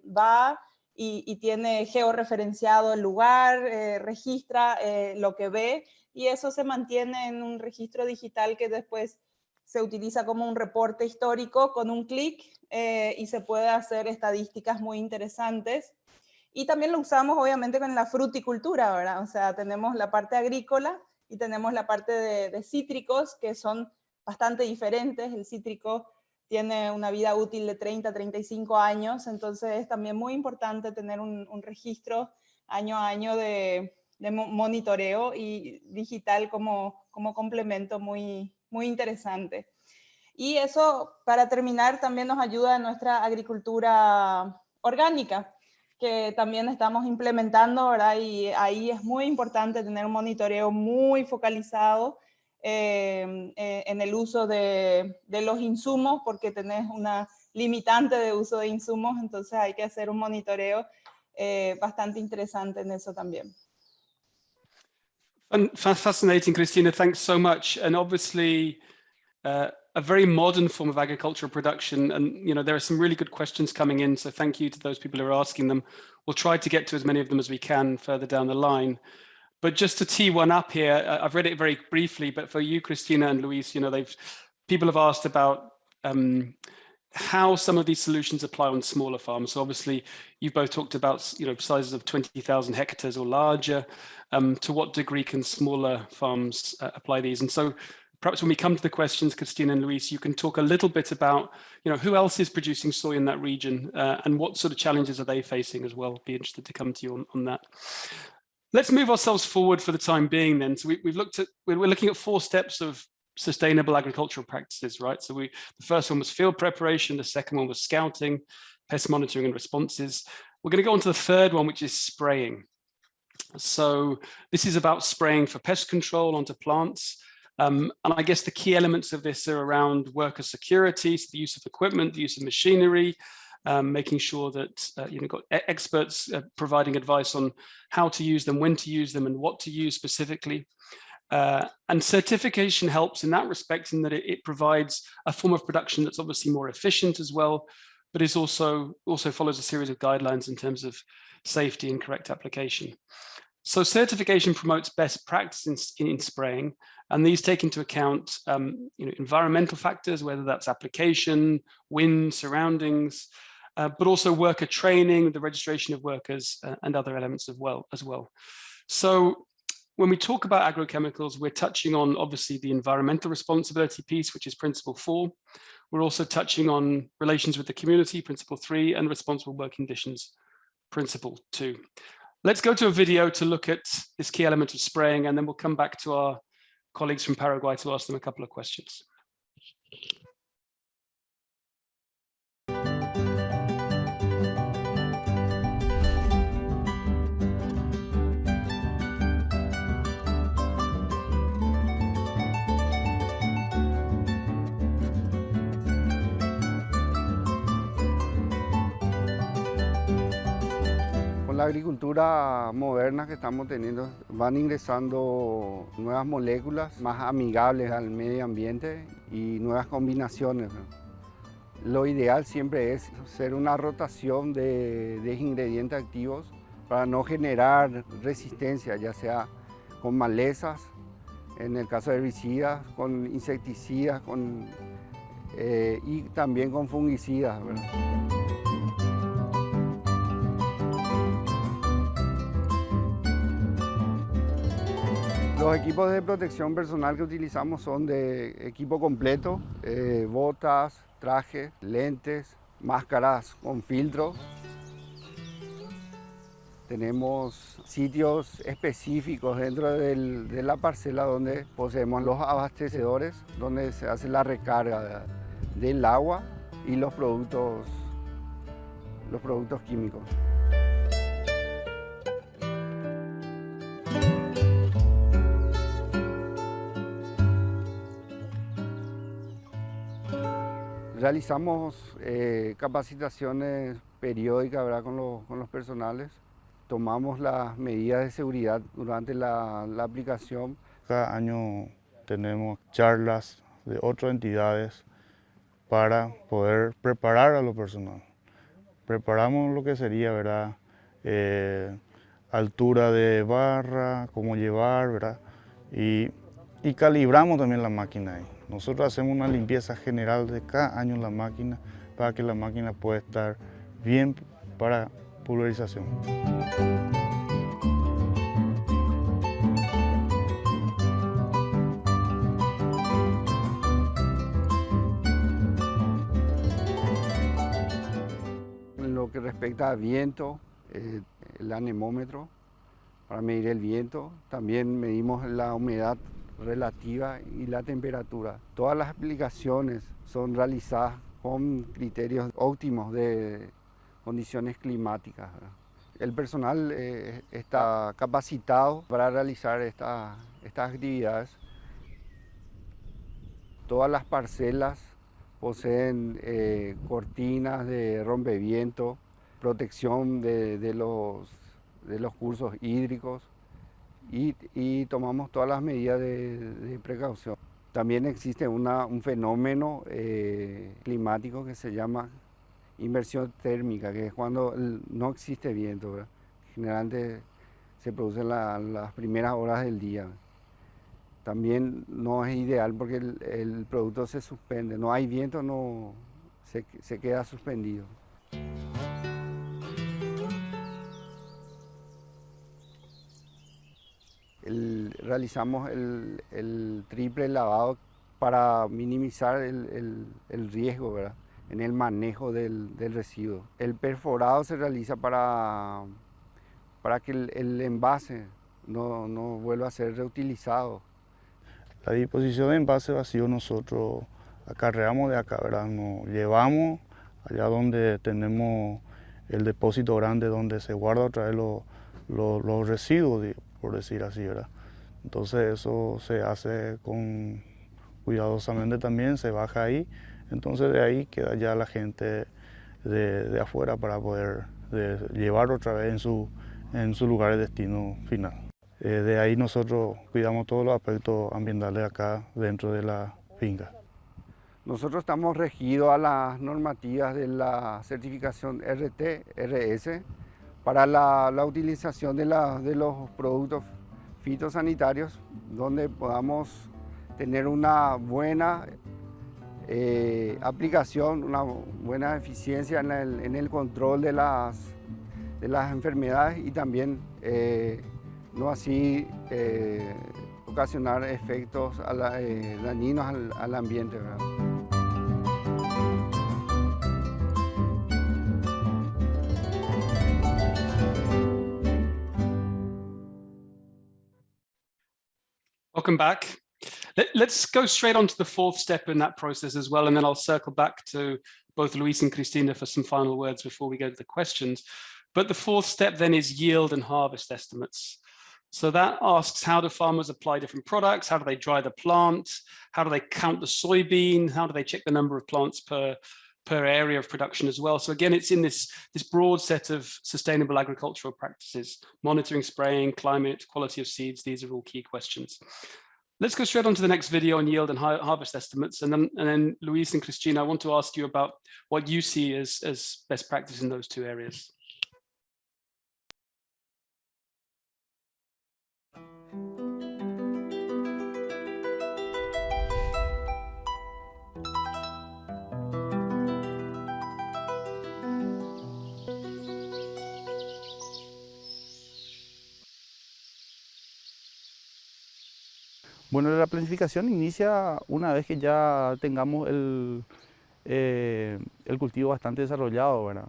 va y tiene georreferenciado el lugar, registra lo que ve, y eso se mantiene en un registro digital que después se utiliza como un reporte histórico con un clic, y se puede hacer estadísticas muy interesantes. Y también lo usamos obviamente con la fruticultura, ¿verdad? O sea, tenemos la parte agrícola y tenemos la parte de cítricos, que son bastante diferentes. El cítrico tiene una vida útil de 30 a 35 años, entonces es también muy importante tener un registro año a año de monitoreo y digital como complemento muy, muy interesante. Y eso, para terminar, también nos ayuda en nuestra agricultura orgánica, que también estamos implementando, ¿verdad? Y ahí es muy importante tener un monitoreo muy focalizado en el uso de los insumos, porque tenés una limitante de uso de insumos, entonces hay que hacer un monitoreo bastante interesante en eso también. Fascinating, Cristina. Thanks so much. And obviously, a very modern form of agricultural production, and there are some really good questions coming in, so thank you to those people who are asking them. We'll try to get to as many of them as we can further down the line. But just to tee one up here, I've read it very briefly, but for you, Cristina and Luis, people have asked about how some of these solutions apply on smaller farms. So obviously, you've both talked about sizes of 20,000 hectares or larger. To what degree can smaller farms apply these? And so perhaps when we come to the questions, Cristina and Luis, you can talk a little bit about who else is producing soy in that region, and what sort of challenges are they facing as well. Be interested to come to you on that. Let's move ourselves forward for the time being then. So we're looking at 4 steps of sustainable agricultural practices, right? So the first one was field preparation, the second one was scouting, pest monitoring and responses. We're going to go on to the third one, which is spraying. So this is about spraying for pest control onto plants. And I guess the key elements of this are around worker security, so the use of equipment, the use of machinery, making sure that you've got experts providing advice on how to use them, when to use them, and what to use specifically. And certification helps in that respect, in that it provides a form of production that's obviously more efficient as well, but is also follows a series of guidelines in terms of safety and correct application. So certification promotes best practice in spraying, and these take into account environmental factors, whether that's application, wind, surroundings, but also worker training, the registration of workers, and other elements as well. So when we talk about agrochemicals, we're touching on obviously the environmental responsibility piece, which is principle 4. We're also touching on relations with the community, principle 3, and responsible working conditions, principle 2. Let's go to a video to look at this key element of spraying, and then we'll come back to our colleagues from Paraguay to ask them a couple of questions. Con la agricultura moderna que estamos teniendo, van ingresando nuevas moléculas más amigables al medio ambiente y nuevas combinaciones. Lo ideal siempre es hacer una rotación de ingredientes activos para no generar resistencia, ya sea con malezas, en el caso de herbicidas, con insecticidas y también con fungicidas, ¿verdad? Los equipos de protección personal que utilizamos son de equipo completo, botas, trajes, lentes, máscaras con filtro. Tenemos sitios específicos dentro de la parcela donde poseemos los abastecedores, donde se hace la recarga del agua y los productos químicos. Realizamos capacitaciones periódicas, ¿verdad?, con los personales. Tomamos las medidas de seguridad durante la aplicación. Cada año tenemos charlas de otras entidades para poder preparar a lo personal. Preparamos lo que sería, ¿verdad?, altura de barra, cómo llevar, ¿verdad?, y calibramos también la máquina ahí. Nosotros hacemos una limpieza general de cada año en la máquina para que la máquina pueda estar bien para pulverización. En lo que respecta a viento, el anemómetro para medir el viento, también medimos la humedad relativa y la temperatura. Todas las aplicaciones son realizadas con criterios óptimos de condiciones climáticas, ¿verdad? El personal está capacitado para realizar estas actividades. Todas las parcelas poseen cortinas de rompeviento, protección de los cursos hídricos y tomamos todas las medidas de precaución. También existe un fenómeno climático que se llama inversión térmica, que es cuando no existe viento, ¿verdad? Generalmente se produce en las primeras horas del día. También no es ideal porque el producto se suspende. No hay viento, se queda suspendido. Realizamos el triple lavado para minimizar el riesgo, ¿verdad?, en el manejo del residuo. El perforado se realiza para que el envase no vuelva a ser reutilizado. La disposición de envase vacío nosotros acarreamos de acá, ¿verdad? Nos llevamos allá donde tenemos el depósito grande donde se guarda otra vez los residuos, por decir así, ¿verdad? Entonces eso se hace cuidadosamente también, se baja ahí. Entonces de ahí queda ya la gente de afuera para poder llevar otra vez en su lugar de destino final. De ahí nosotros cuidamos todos los aspectos ambientales acá dentro de la finca. Nosotros estamos regidos a las normativas de la certificación RT-RS para la utilización de los productos fitosanitarios, donde podamos tener una buena aplicación, una buena eficiencia en el control de las enfermedades y también no así ocasionar efectos dañinos al ambiente, ¿verdad? Welcome back. Let's go straight on to the fourth step in that process as well, and then I'll circle back to both Luis and Cristina for some final words before we go to the questions. But the fourth step then is yield and harvest estimates. So that asks, how do farmers apply different products? How do they dry the plant? How do they count the soybean? How do they check the number of plants per per area of production as well. So again, it's in this broad set of sustainable agricultural practices: monitoring, spraying, climate, quality of seeds. These are all key questions. Let's go straight on to the next video on yield and harvest estimates. And then Luis and Cristina, I want to ask you about what you see as best practice in those two areas. Bueno, la planificación inicia una vez que ya tengamos el cultivo bastante desarrollado, ¿verdad?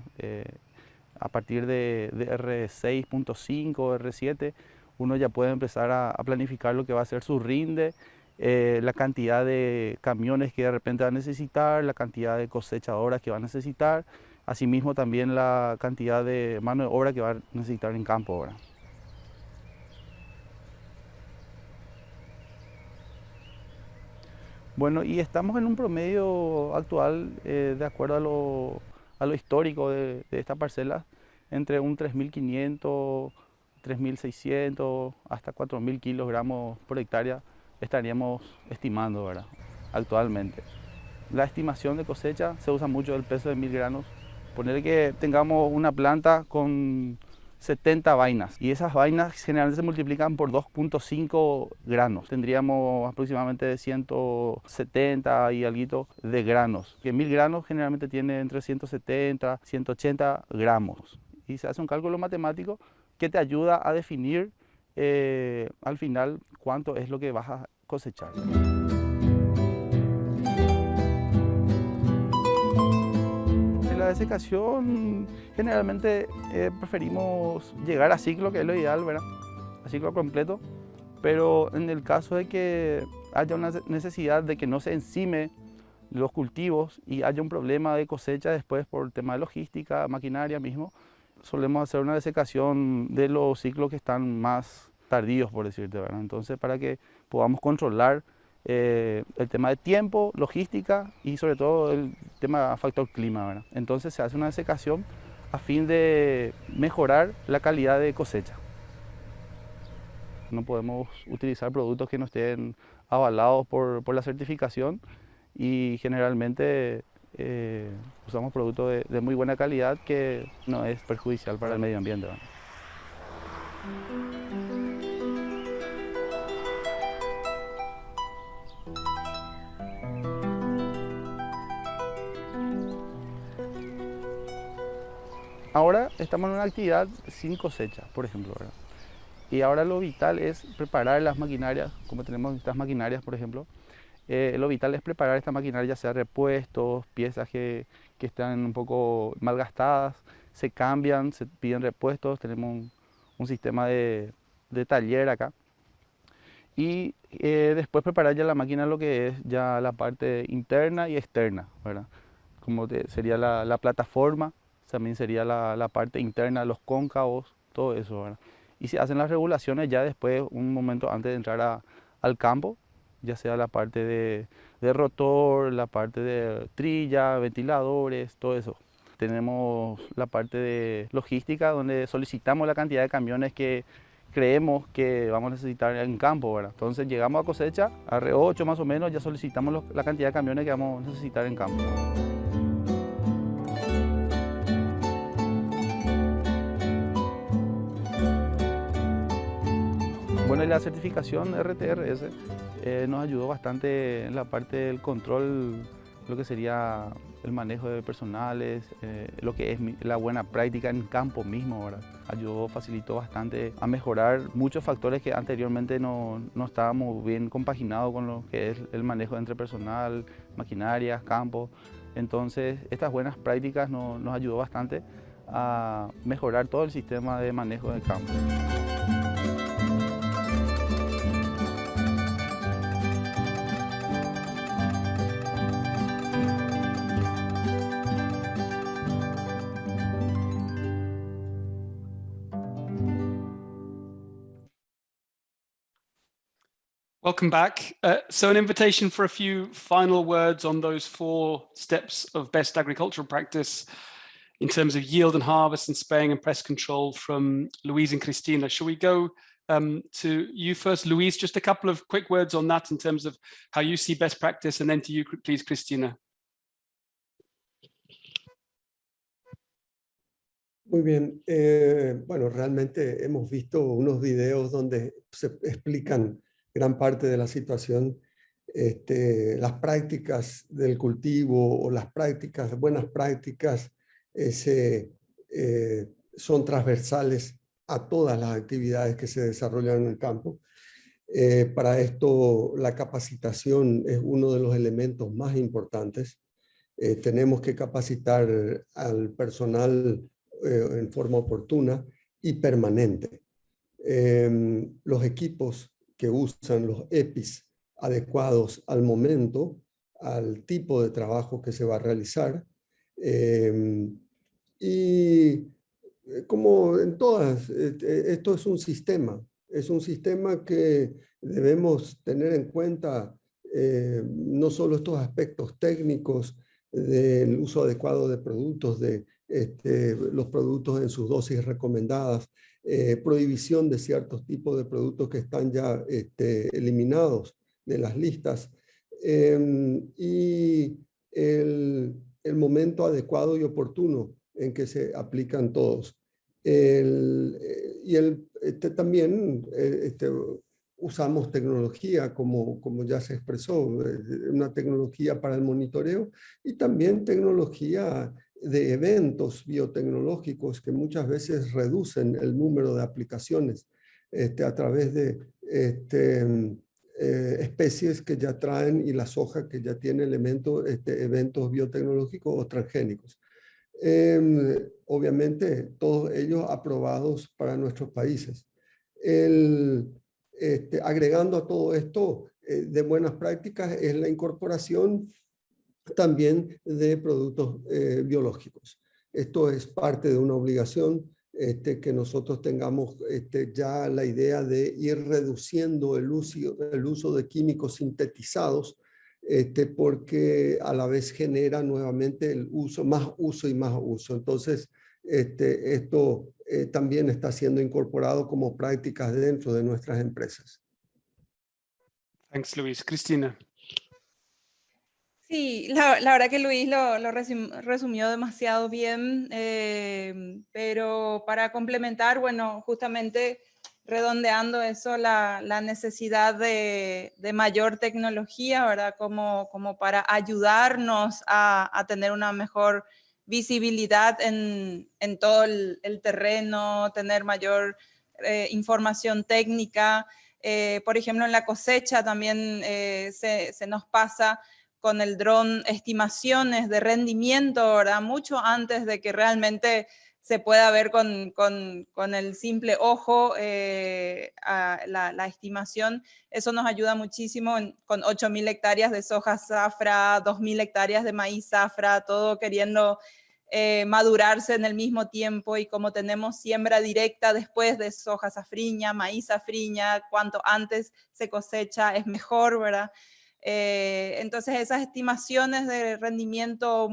A partir de R6.5, R7, uno ya puede empezar a planificar lo que va a ser su rinde, la cantidad de camiones que de repente va a necesitar, la cantidad de cosechadoras que va a necesitar, asimismo también la cantidad de mano de obra que va a necesitar en campo, ¿verdad? Bueno, y estamos en un promedio actual, de acuerdo a lo histórico de esta parcela, entre un 3.500, 3.600 hasta 4.000 kilogramos por hectárea estaríamos estimando, ¿verdad? Actualmente. La estimación de cosecha se usa mucho el peso de 1.000 granos. Poner que tengamos una planta con 70 vainas y esas vainas generalmente se multiplican por 2.5 granos. Tendríamos aproximadamente 170 y algo de granos. Que 1.000 granos generalmente tiene entre 170 y 180 gramos. Y se hace un cálculo matemático que te ayuda a definir al final cuánto es lo que vas a cosechar. La desecación generalmente preferimos llegar a ciclo, que es lo ideal, ¿verdad? A ciclo completo, pero en el caso de que haya una necesidad de que no se encime los cultivos y haya un problema de cosecha después por el tema de logística, maquinaria mismo, solemos hacer una desecación de los ciclos que están más tardíos, por decirte, ¿verdad? Entonces, para que podamos controlar el tema de tiempo, logística y sobre todo el tema factor clima, ¿verdad? Entonces se hace una desecación a fin de mejorar la calidad de cosecha. No podemos utilizar productos que no estén avalados por la certificación y generalmente usamos productos de muy buena calidad que no es perjudicial para el medio ambiente, ¿verdad? Ahora estamos en una actividad sin cosecha, por ejemplo, ¿verdad? Y ahora lo vital es preparar las maquinarias, como tenemos estas maquinarias, por ejemplo. Lo vital es preparar esta maquinaria, ya sea repuestos, piezas que están un poco malgastadas, se cambian, se piden repuestos, tenemos un sistema de taller acá. Y después preparar ya la máquina lo que es ya la parte interna y externa, ¿verdad? Como sería la plataforma, también sería la parte interna, los cóncavos, todo eso, ¿verdad? Y se hacen las regulaciones ya después, un momento antes de entrar al campo, ya sea la parte de rotor, la parte de trilla, ventiladores, todo eso. Tenemos la parte de logística, donde solicitamos la cantidad de camiones que creemos que vamos a necesitar en campo, ¿verdad? Entonces llegamos a cosecha, a R8 más o menos, ya solicitamos la cantidad de camiones que vamos a necesitar en campo. Bueno, y la certificación RTRS nos ayudó bastante en la parte del control, lo que sería el manejo de personales, lo que es la buena práctica en campo mismo, ¿verdad? Ayudó, facilitó bastante a mejorar muchos factores que anteriormente no estábamos bien compaginados con lo que es el manejo entre personal, maquinarias, campo. Entonces, estas buenas prácticas nos ayudó bastante a mejorar todo el sistema de manejo del campo. Welcome back. So an invitation for a few final words on those 4 steps of best agricultural practice in terms of yield and harvest and spraying and pest control from Louise and Cristina. Shall we go to you first, Louise? Just a couple of quick words on that in terms of how you see best practice, and then to you, please, Cristina. Muy bien. Bueno, realmente hemos visto unos videos donde se explican gran parte de la situación. Las prácticas del cultivo o las prácticas, buenas prácticas, son transversales a todas las actividades que se desarrollan en el campo. Para esto, la capacitación es uno de los elementos más importantes. Tenemos que capacitar al personal en forma oportuna y permanente. Los equipos que usan los EPIs adecuados al momento, al tipo de trabajo que se va a realizar. Y como en todas, esto es un sistema que debemos tener en cuenta, no solo estos aspectos técnicos del uso adecuado de productos, de los productos en sus dosis recomendadas, prohibición de ciertos tipos de productos que están ya eliminados de las listas, y el momento adecuado y oportuno en que se aplican todos. También usamos tecnología, como ya se expresó, una tecnología para el monitoreo y también tecnología de eventos biotecnológicos que muchas veces reducen el número de aplicaciones a través de especies que ya traen y la soja que ya tiene eventos biotecnológicos o transgénicos. Obviamente todos ellos aprobados para nuestros países. Agregando a todo esto de buenas prácticas es la incorporación también de productos biológicos. Esto es parte de una obligación que nosotros tengamos ya la idea de ir reduciendo el uso de químicos sintetizados, porque a la vez genera nuevamente más uso y más uso. Entonces, esto también está siendo incorporado como prácticas dentro de nuestras empresas. Thanks, Luis. Cristina. Sí, la verdad que Luis lo resumió demasiado bien, pero para complementar, bueno, justamente redondeando eso, la necesidad de mayor tecnología, ¿verdad? Como para ayudarnos a tener una mejor visibilidad en todo el terreno, tener mayor información técnica. Por ejemplo, en la cosecha también se nos pasa con el dron estimaciones de rendimiento, ¿verdad? Mucho antes de que realmente se pueda ver con el simple ojo la estimación. Eso nos ayuda muchísimo con 8.000 hectáreas de soja zafra, 2.000 hectáreas de maíz zafra, todo queriendo madurarse en el mismo tiempo, y como tenemos siembra directa después de soja safriña, maíz safriña, cuanto antes se cosecha es mejor, ¿verdad? Entonces esas estimaciones de rendimiento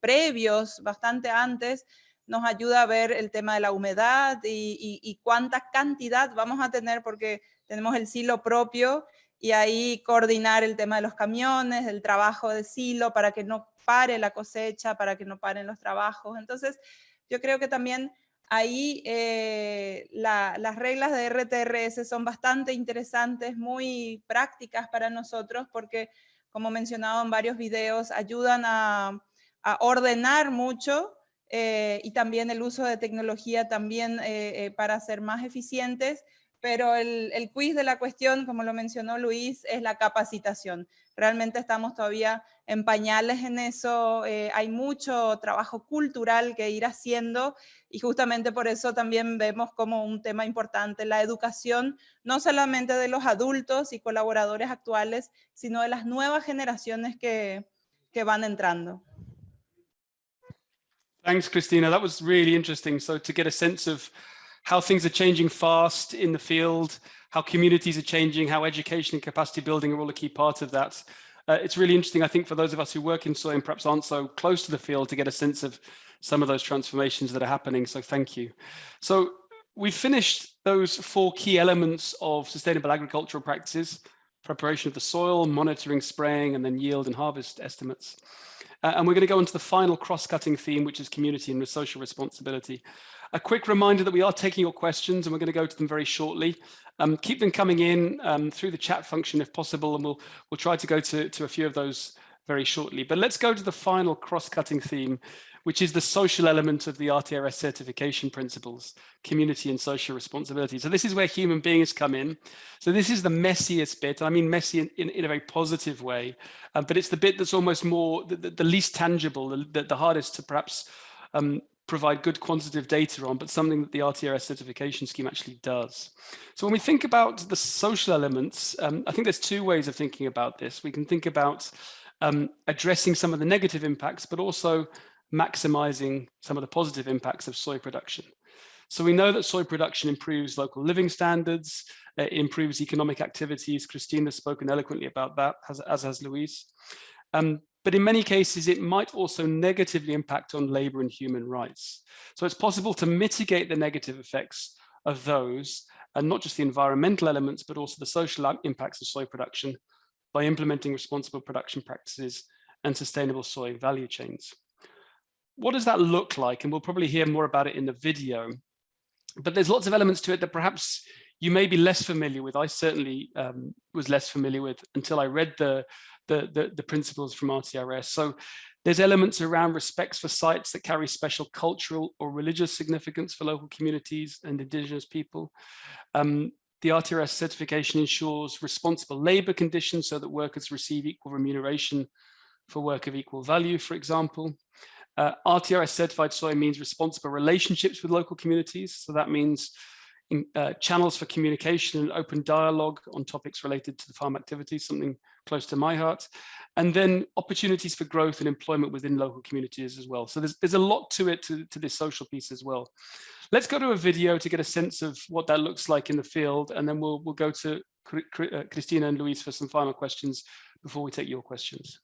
previos, bastante antes, nos ayuda a ver el tema de la humedad y cuánta cantidad vamos a tener, porque tenemos el silo propio, y ahí coordinar el tema de los camiones, el trabajo de silo para que no pare la cosecha, para que no paren los trabajos. Entonces yo creo que también ahí las reglas de RTRS son bastante interesantes, muy prácticas para nosotros, porque como mencionado en varios videos, ayudan a ordenar mucho, y también el uso de tecnología también para ser más eficientes. Pero el quiz de la cuestión, como lo mencionó Luis, es la capacitación. Realmente estamos todavía en pañales en eso, hay mucho trabajo cultural que ir haciendo, y justamente por eso también vemos como un tema importante la educación, no solamente de los adultos y colaboradores actuales, sino de las nuevas generaciones que van entrando. Thanks, Cristina. That was really interesting. So to get a sense of how things are changing fast in the field, how communities are changing, how education and capacity building are all a key part of that. It's really interesting, I think, for those of us who work in soy and perhaps aren't so close to the field to get a sense of some of those transformations that are happening. So thank you. So we've finished those 4 key elements of sustainable agricultural practices: preparation of the soil, monitoring, spraying, and then yield and harvest estimates. And we're going to go into the final cross-cutting theme, which is community and social responsibility. A quick reminder that we are taking your questions, and we're going to go to them very shortly. Keep them coming in through the chat function if possible, and we'll try to go to a few of those very shortly. But let's go to the final cross-cutting theme, which is the social element of the RTRS certification principles, community and social responsibility. So this is where human beings come in. So this is the messiest bit. I mean messy in a very positive way, but it's the bit that's almost more, the least tangible, the hardest to perhaps provide good quantitative data on, but something that the RTRS certification scheme actually does. So when we think about the social elements, I think there's 2 ways of thinking about this. We can think about addressing some of the negative impacts, but also maximizing some of the positive impacts of soy production. So we know that soy production improves local living standards, it improves economic activities. Christina's spoken eloquently about that, as has Louise. But in many cases, it might also negatively impact on labor and human rights. So it's possible to mitigate the negative effects of those, and not just the environmental elements, but also the social impacts of soy production by implementing responsible production practices and sustainable soy value chains. What does that look like? And we'll probably hear more about it in the video. But there's lots of elements to it that perhaps you may be less familiar with. I certainly was less familiar with until I read the principles from RTRS. So there's elements around respects for sites that carry special cultural or religious significance for local communities and indigenous people. The RTRS certification ensures responsible labor conditions so that workers receive equal remuneration for work of equal value, for example. RTRS certified soy means responsible relationships with local communities. So that means channels for communication and open dialogue on topics related to the farm activities, something close to my heart. And then opportunities for growth and employment within local communities as well. So there's a lot to it, to this social piece as well. Let's go to a video to get a sense of what that looks like in the field. And then we'll go to Christina and Louise for some final questions before we take your questions.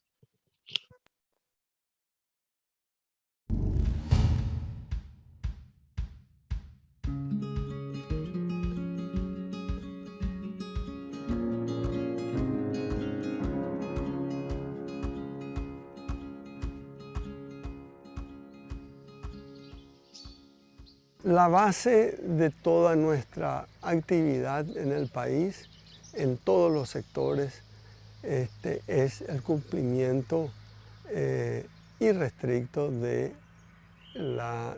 La base de toda nuestra actividad en el país, en todos los sectores, es el cumplimiento irrestricto de la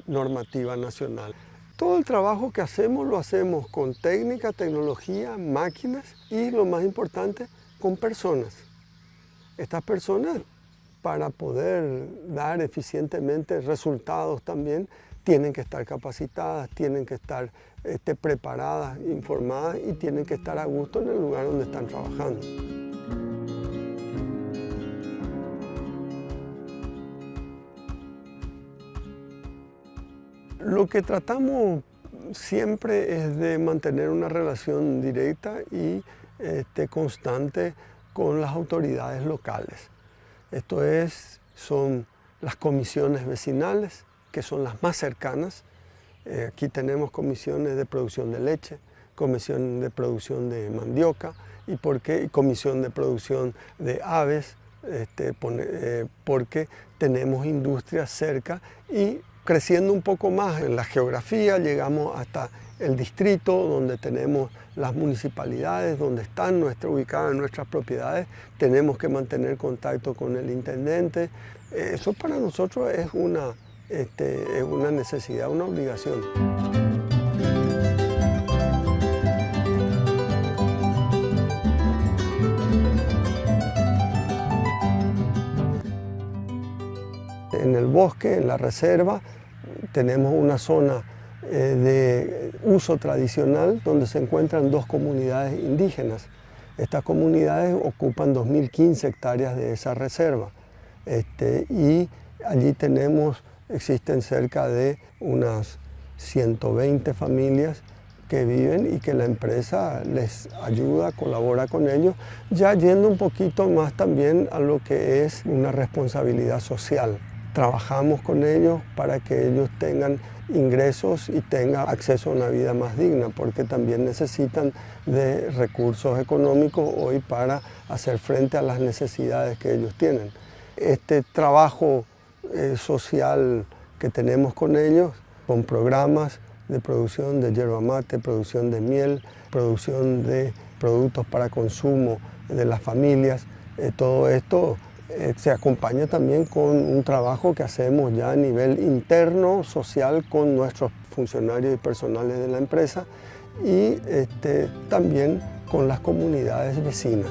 normativa nacional. Todo el trabajo que hacemos lo hacemos con técnica, tecnología, máquinas y, lo más importante, con personas. Estas personas, para poder dar eficientemente resultados también, tienen que estar capacitadas, tienen que estar preparadas, informadas y tienen que estar a gusto en el lugar donde están trabajando. Lo que tratamos siempre es de mantener una relación directa y constante con las autoridades locales. Esto son las comisiones vecinales, que son las más cercanas. Aquí tenemos comisiones de producción de leche, comisión de producción de mandioca y comisión de producción de aves, porque tenemos industrias cerca y creciendo un poco más en la geografía llegamos hasta el distrito donde tenemos las municipalidades, donde están ubicadas nuestras propiedades. Tenemos que mantener contacto con el intendente. Eso para nosotros es una necesidad, una obligación. En el bosque, en la reserva, tenemos una zona de uso tradicional donde se encuentran 2 comunidades indígenas. Estas comunidades ocupan 2.015 hectáreas de esa reserva y allí existen cerca de unas 120 familias que viven y que la empresa les ayuda, colabora con ellos, ya yendo un poquito más también a lo que es una responsabilidad social. Trabajamos con ellos para que ellos tengan ingresos y tengan acceso a una vida más digna, porque también necesitan de recursos económicos hoy para hacer frente a las necesidades que ellos tienen. Este trabajo social que tenemos con ellos, con programas de producción de yerba mate, producción de miel, producción de productos para consumo de las familias, todo esto se acompaña también con un trabajo que hacemos ya a nivel interno, social, con nuestros funcionarios y personales de la empresa y también con las comunidades vecinas.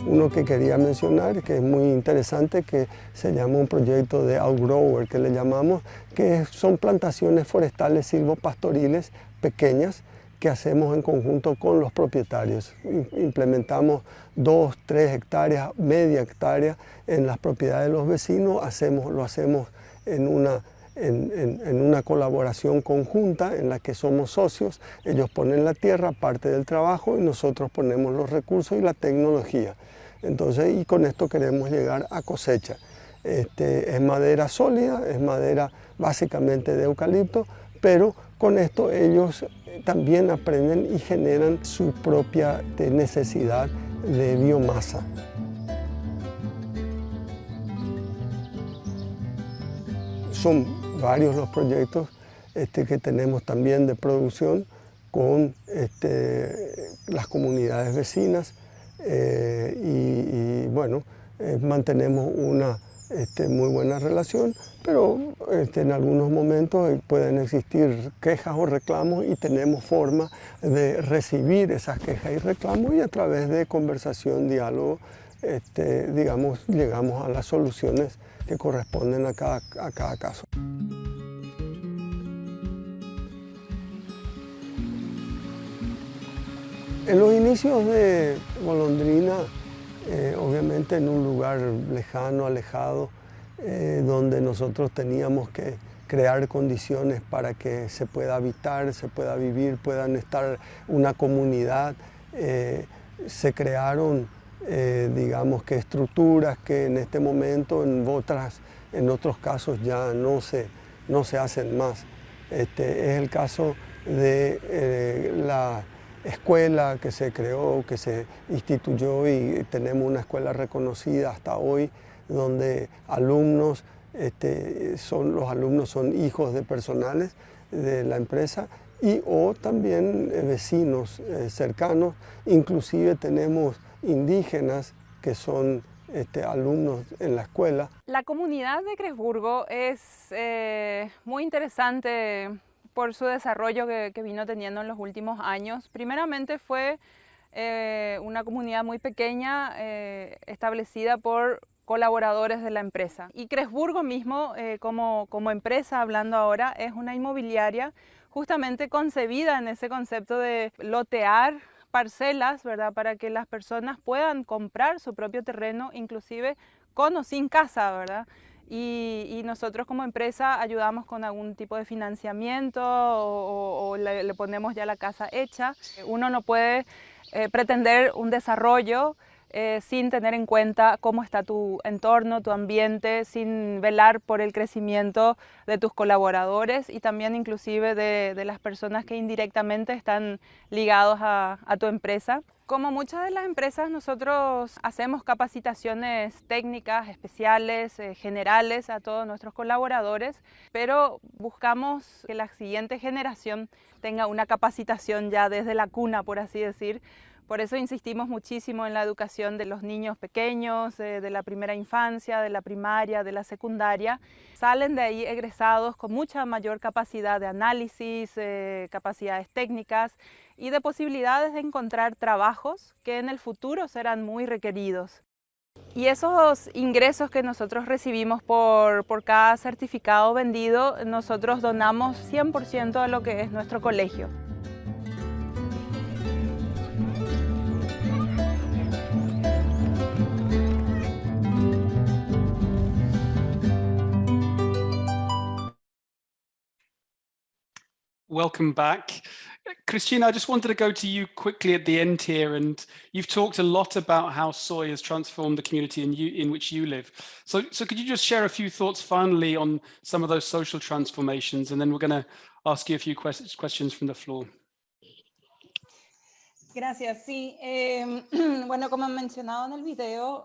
Uno que quería mencionar, que es muy interesante, que se llama un proyecto de outgrower, que le llamamos, que son plantaciones forestales silvopastoriles pequeñas que hacemos en conjunto con los propietarios. Implementamos 2, 3 hectáreas, media hectárea en las propiedades de los vecinos, lo hacemos en una colaboración conjunta en la que somos socios. Ellos ponen la tierra, parte del trabajo, y nosotros ponemos los recursos y la tecnología. Entonces, y con esto queremos llegar a cosecha. Es madera sólida, es madera básicamente de eucalipto, pero con esto ellos también aprenden y generan su propia necesidad de biomasa. Son varios los proyectos que tenemos también de producción con las comunidades vecinas y bueno, mantenemos una muy buena relación, pero en algunos momentos pueden existir quejas o reclamos y tenemos forma de recibir esas quejas y reclamos y a través de conversación, diálogo, digamos, llegamos a las soluciones que corresponden a cada caso. En los inicios de Golondrina, obviamente en un lugar lejano, alejado, donde nosotros teníamos que crear condiciones para que se pueda habitar, se pueda vivir, puedan estar una comunidad, se crearon, digamos que estructuras que en este momento, en otros casos ya no se hacen más. Es el caso de la escuela que se creó, que se instituyó y tenemos una escuela reconocida hasta hoy, donde alumnos, los alumnos son hijos de personales de la empresa o también vecinos cercanos, inclusive tenemos indígenas que son alumnos en la escuela. La comunidad de Cresburgo es muy interesante por su desarrollo que vino teniendo en los últimos años. Primeramente fue una comunidad muy pequeña establecida por colaboradores de la empresa. Y Cresburgo mismo, como empresa, hablando ahora, es una inmobiliaria justamente concebida en ese concepto de lotear parcelas, ¿verdad? Para que las personas puedan comprar su propio terreno, inclusive con o sin casa, ¿verdad? Y nosotros como empresa ayudamos con algún tipo de financiamiento o le ponemos ya la casa hecha. Uno no puede pretender un desarrollo sin tener en cuenta cómo está tu entorno, tu ambiente, sin velar por el crecimiento de tus colaboradores y también inclusive de las personas que indirectamente están ligados a tu empresa. Como muchas de las empresas, nosotros hacemos capacitaciones técnicas, especiales, generales a todos nuestros colaboradores, pero buscamos que la siguiente generación tenga una capacitación ya desde la cuna, por así decir. Por eso insistimos muchísimo en la educación de los niños pequeños, de la primera infancia, de la primaria, de la secundaria. Salen de ahí egresados con mucha mayor capacidad de análisis, capacidades técnicas y de posibilidades de encontrar trabajos que en el futuro serán muy requeridos. Y esos ingresos que nosotros recibimos por cada certificado vendido, nosotros donamos 100% a lo que es nuestro colegio. welcome back. Christina, I just wanted to go to you quickly at the end here, and you've talked a lot about how soy has transformed the community in which you live. So could you just share a few thoughts finally on some of those social transformations, and then we're going to ask you a few questions from the floor. Gracias, sí. Bueno, como he mencionado en el video,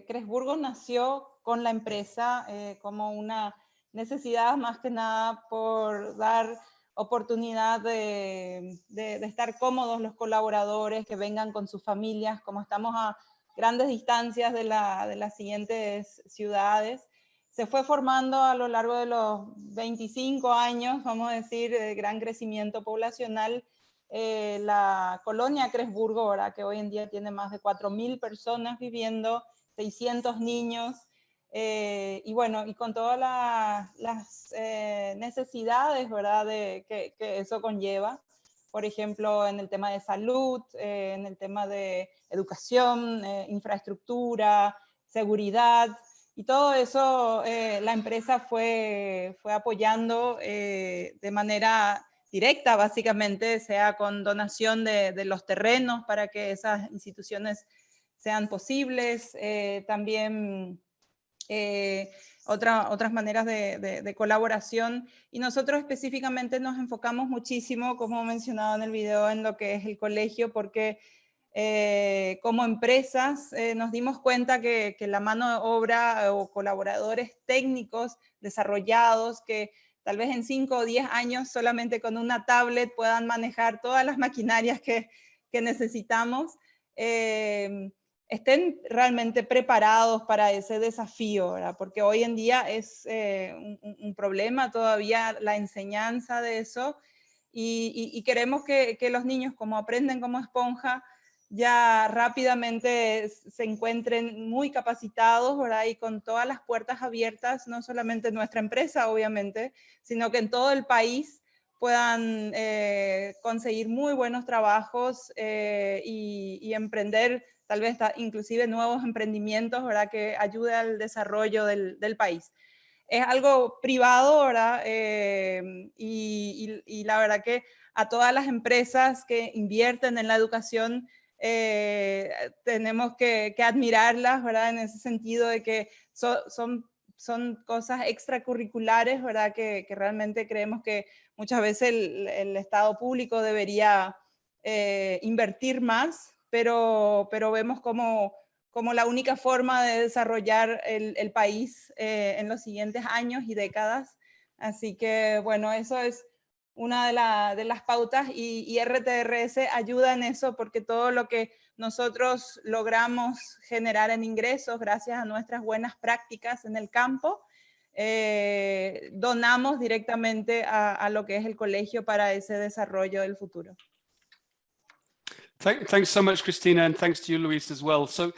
Cresburgo nació con la empresa como una necesidad más que nada por dar oportunidad de estar cómodos los colaboradores, que vengan con sus familias, como estamos a grandes distancias de las siguientes ciudades. Se fue formando a lo largo de los 25 años, vamos a decir, de gran crecimiento poblacional, la colonia Cresburgo, ¿verdad? Que hoy en día tiene más de 4.000 personas viviendo, 600 niños, y bueno, y con todas las necesidades, ¿verdad? Que eso conlleva. Por ejemplo, en el tema de salud, en el tema de educación, infraestructura, seguridad, y todo eso la empresa fue apoyando de manera directa, básicamente, sea con donación de los terrenos para que esas instituciones sean posibles, también otras maneras de colaboración. Y nosotros específicamente nos enfocamos muchísimo, como he mencionado en el video, en lo que es el colegio, porque como empresas nos dimos cuenta que la mano de obra o colaboradores técnicos desarrollados que tal vez en 5 o 10 años solamente con una tablet puedan manejar todas las maquinarias que necesitamos, estén realmente preparados para ese desafío, ¿verdad? Porque hoy en día es un problema todavía la enseñanza de eso, y queremos que los niños, como aprenden como esponja, ya rápidamente se encuentren muy capacitados, ¿verdad? Y con todas las puertas abiertas, no solamente en nuestra empresa, obviamente, sino que en todo el país puedan conseguir muy buenos trabajos y emprender tal vez inclusive nuevos emprendimientos, ¿verdad? Que ayude al desarrollo del país. Es algo privado, ¿verdad? Y la verdad que a todas las empresas que invierten en la educación, tenemos que admirarlas, ¿verdad? En ese sentido de que son cosas extracurriculares, ¿verdad? Que realmente creemos que muchas veces el Estado público debería invertir más, pero vemos como la única forma de desarrollar el país en los siguientes años y décadas. Así que, bueno, eso es una de las pautas, y RTRS ayuda en eso, porque todo lo que nosotros logramos generar en ingresos gracias a nuestras buenas prácticas en el campo, donamos directamente a lo que es el colegio para ese desarrollo del futuro. Thanks so much, Christina, and thanks to you, Luis, as well. So,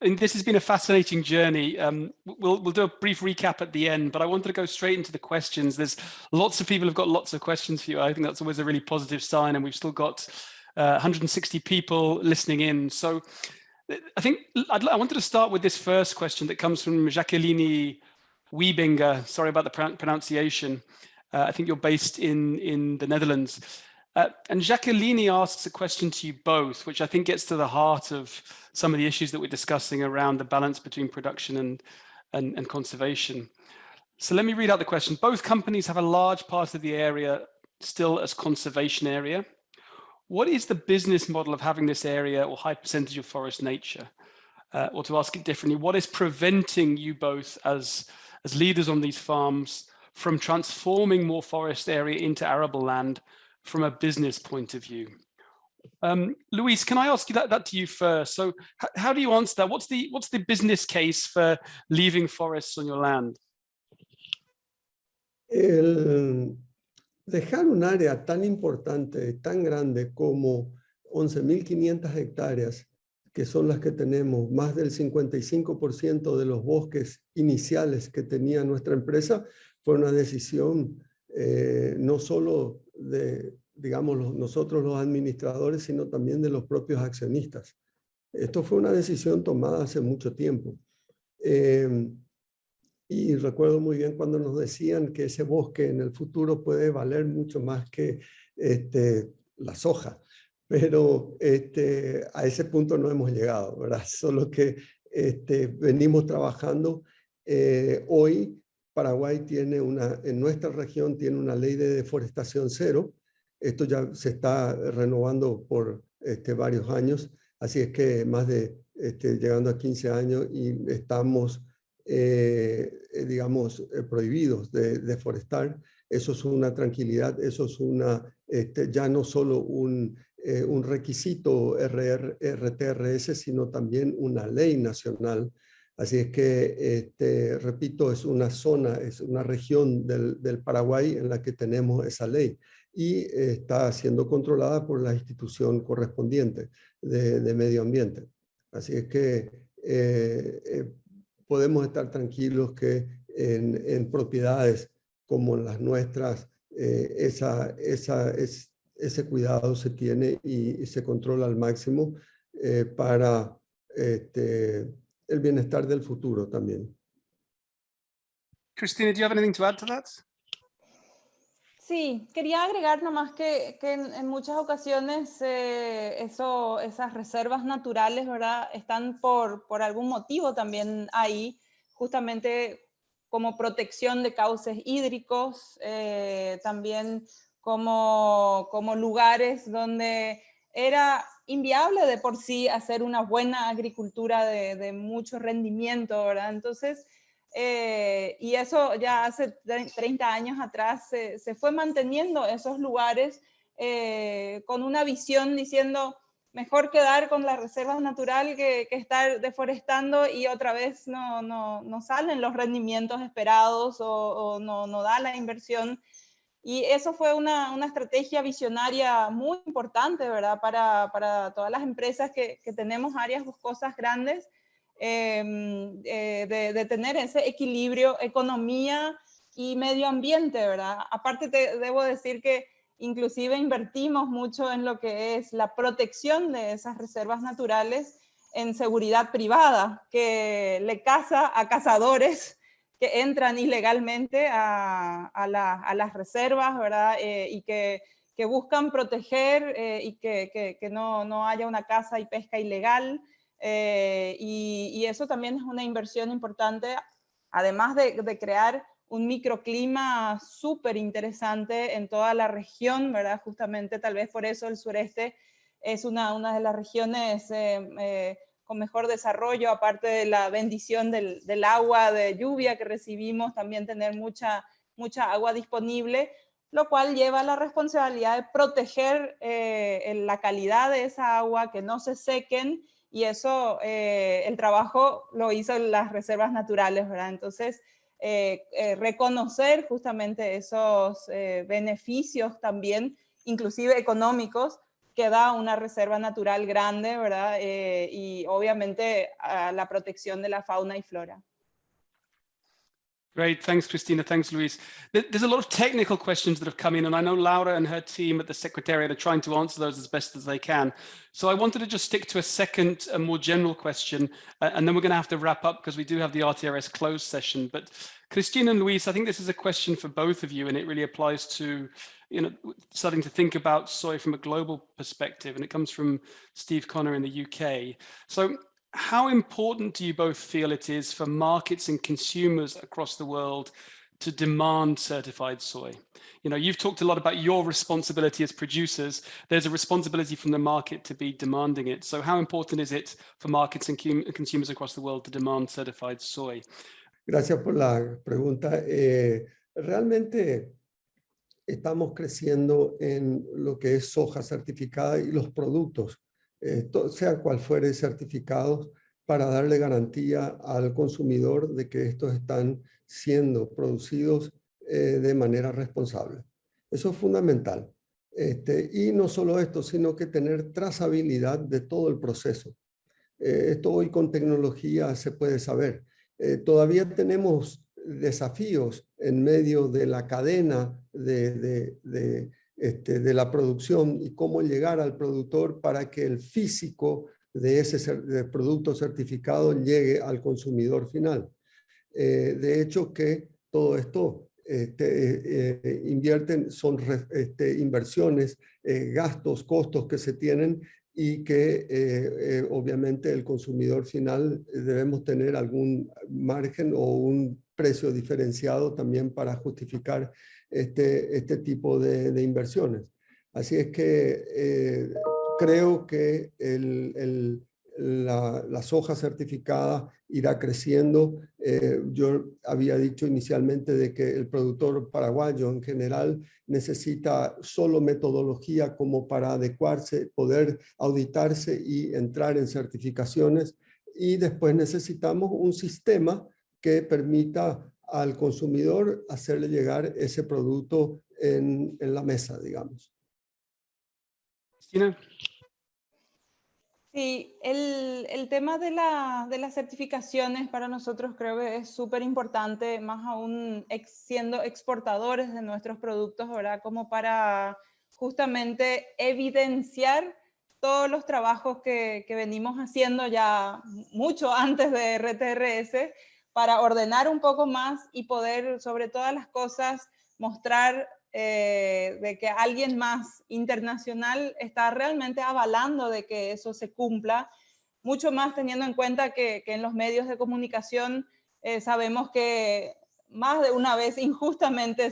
and this has been a fascinating journey. We'll do a brief recap at the end, but I wanted to go straight into the questions. There's lots of people who've got lots of questions for you. I think that's always a really positive sign, and we've still got 160 people listening in. So I think I wanted to start with this first question that comes from Jacqueline Wiebinger. Sorry about the pronunciation. I think you're based in the Netherlands. And Jacqueline asks a question to you both, which I think gets to the heart of some of the issues that we're discussing around the balance between production and conservation. So let me read out the question. Both companies have a large part of the area still as conservation area. What is the business model of having this area or high percentage of forest nature? Or to ask it differently, what is preventing you both as leaders on these farms from transforming more forest area into arable land from a business point of view? Luis, can I ask you that to you first? So how do you answer that? What's the business case for leaving forests on your land? Dejar un área tan importante, tan grande como 11.500 hectáreas, que son las que tenemos, más del 55% de los bosques iniciales que tenía nuestra empresa, fue una decisión no solo de, digamos, nosotros los administradores, sino también de los propios accionistas. Esto fue una decisión tomada hace mucho tiempo. Y recuerdo muy bien cuando nos decían que ese bosque en el futuro puede valer mucho más que la soja. Pero a ese punto no hemos llegado, ¿verdad? Solo que venimos trabajando. Hoy Paraguay tiene en nuestra región tiene una ley de deforestación cero. Esto ya se está renovando por varios años, así es que más de llegando a 15 años y estamos, digamos, prohibidos de deforestar. Eso es una tranquilidad, eso es ya no solo un requisito RTRS, sino también una ley nacional. Así es que, repito, es una zona, es una región del Paraguay en la que tenemos esa ley y está siendo controlada por la institución correspondiente de medio ambiente. Así es que podemos estar tranquilos que en propiedades como las nuestras, ese cuidado se tiene y se controla al máximo para el bienestar del futuro también. Cristina, do you have anything to add to that? Sí, quería agregar nomás que en muchas ocasiones esas reservas naturales, ¿verdad? Están por algún motivo también ahí, justamente como protección de cauces hídricos, también como lugares donde era inviable de por sí hacer una buena agricultura de mucho rendimiento, ¿verdad? Entonces, y eso ya hace 30 años atrás se fue manteniendo esos lugares con una visión diciendo mejor quedar con la reserva natural que estar deforestando y otra vez no salen los rendimientos esperados o no da la inversión. Y eso fue una estrategia visionaria muy importante, ¿verdad? Para todas las empresas que tenemos áreas boscosas grandes, de tener ese equilibrio, economía y medio ambiente, ¿verdad? Aparte debo decir que inclusive invertimos mucho en lo que es la protección de esas reservas naturales en seguridad privada, que le caza a cazadores que entran ilegalmente a las reservas, ¿verdad? Y que buscan proteger y que no haya una caza y pesca ilegal. Y eso también es una inversión importante, además de crear un microclima súper interesante en toda la región, ¿verdad? Justamente tal vez por eso el sureste es una de las regiones con mejor desarrollo, aparte de la bendición del agua de lluvia que recibimos, también tener mucha agua disponible, lo cual lleva la responsabilidad de proteger la calidad de esa agua, que no se sequen, y eso el trabajo lo hizo las reservas naturales, ¿verdad? Entonces, reconocer justamente esos beneficios también, inclusive económicos, que da una reserva natural grande, ¿verdad? Y obviamente la protección de la fauna y flora. Great, thanks, Cristina. Thanks, Luis. There's a lot of technical questions that have come in, and I know Laura and her team at the Secretariat are trying to answer those as best as they can. So I wanted to just stick to a more general question, and then we're going to have to wrap up because we do have the RTRS closed session. But Cristina and Luis, I think this is a question for both of you, and it really applies to, starting to think about soy from a global perspective, and it comes from Steve Connor in the UK. So how important do you both feel it is for markets and consumers across the world to demand certified soy? You've talked a lot about your responsibility as producers. There's a responsibility from the market to be demanding it. So how important is it for markets and consumers across the world to demand certified soy? Gracias por la pregunta. Realmente estamos creciendo en lo que es soja certificada y los productos, sea cual fuere certificados, para darle garantía al consumidor de que estos están siendo producidos de manera responsable. Eso es fundamental. Y no solo esto, sino que tener trazabilidad de todo el proceso. Esto hoy con tecnología se puede saber. Todavía tenemos desafíos en medio de la cadena de la producción y cómo llegar al productor para que el físico de ese producto certificado llegue al consumidor final. De hecho, que todo esto invierten, son inversiones, gastos, costos que se tienen y que obviamente el consumidor final debemos tener algún margen o un precio diferenciado también para justificar este tipo de inversiones. Así es que creo que la soja certificada irá creciendo. Yo había dicho inicialmente de que el productor paraguayo en general necesita solo metodología como para adecuarse, poder auditarse y entrar en certificaciones, y después necesitamos un sistema que permita al consumidor hacerle llegar ese producto en la mesa, digamos. Cristina. Sí, el tema de las certificaciones para nosotros creo que es súper importante, más aún siendo exportadores de nuestros productos, ¿verdad? Como para justamente evidenciar todos los trabajos que venimos haciendo ya mucho antes de RTRS para ordenar un poco más y poder, sobre todas las cosas, mostrar de que alguien más internacional está realmente avalando de que eso se cumpla, mucho más teniendo en cuenta que en los medios de comunicación sabemos que más de una vez injustamente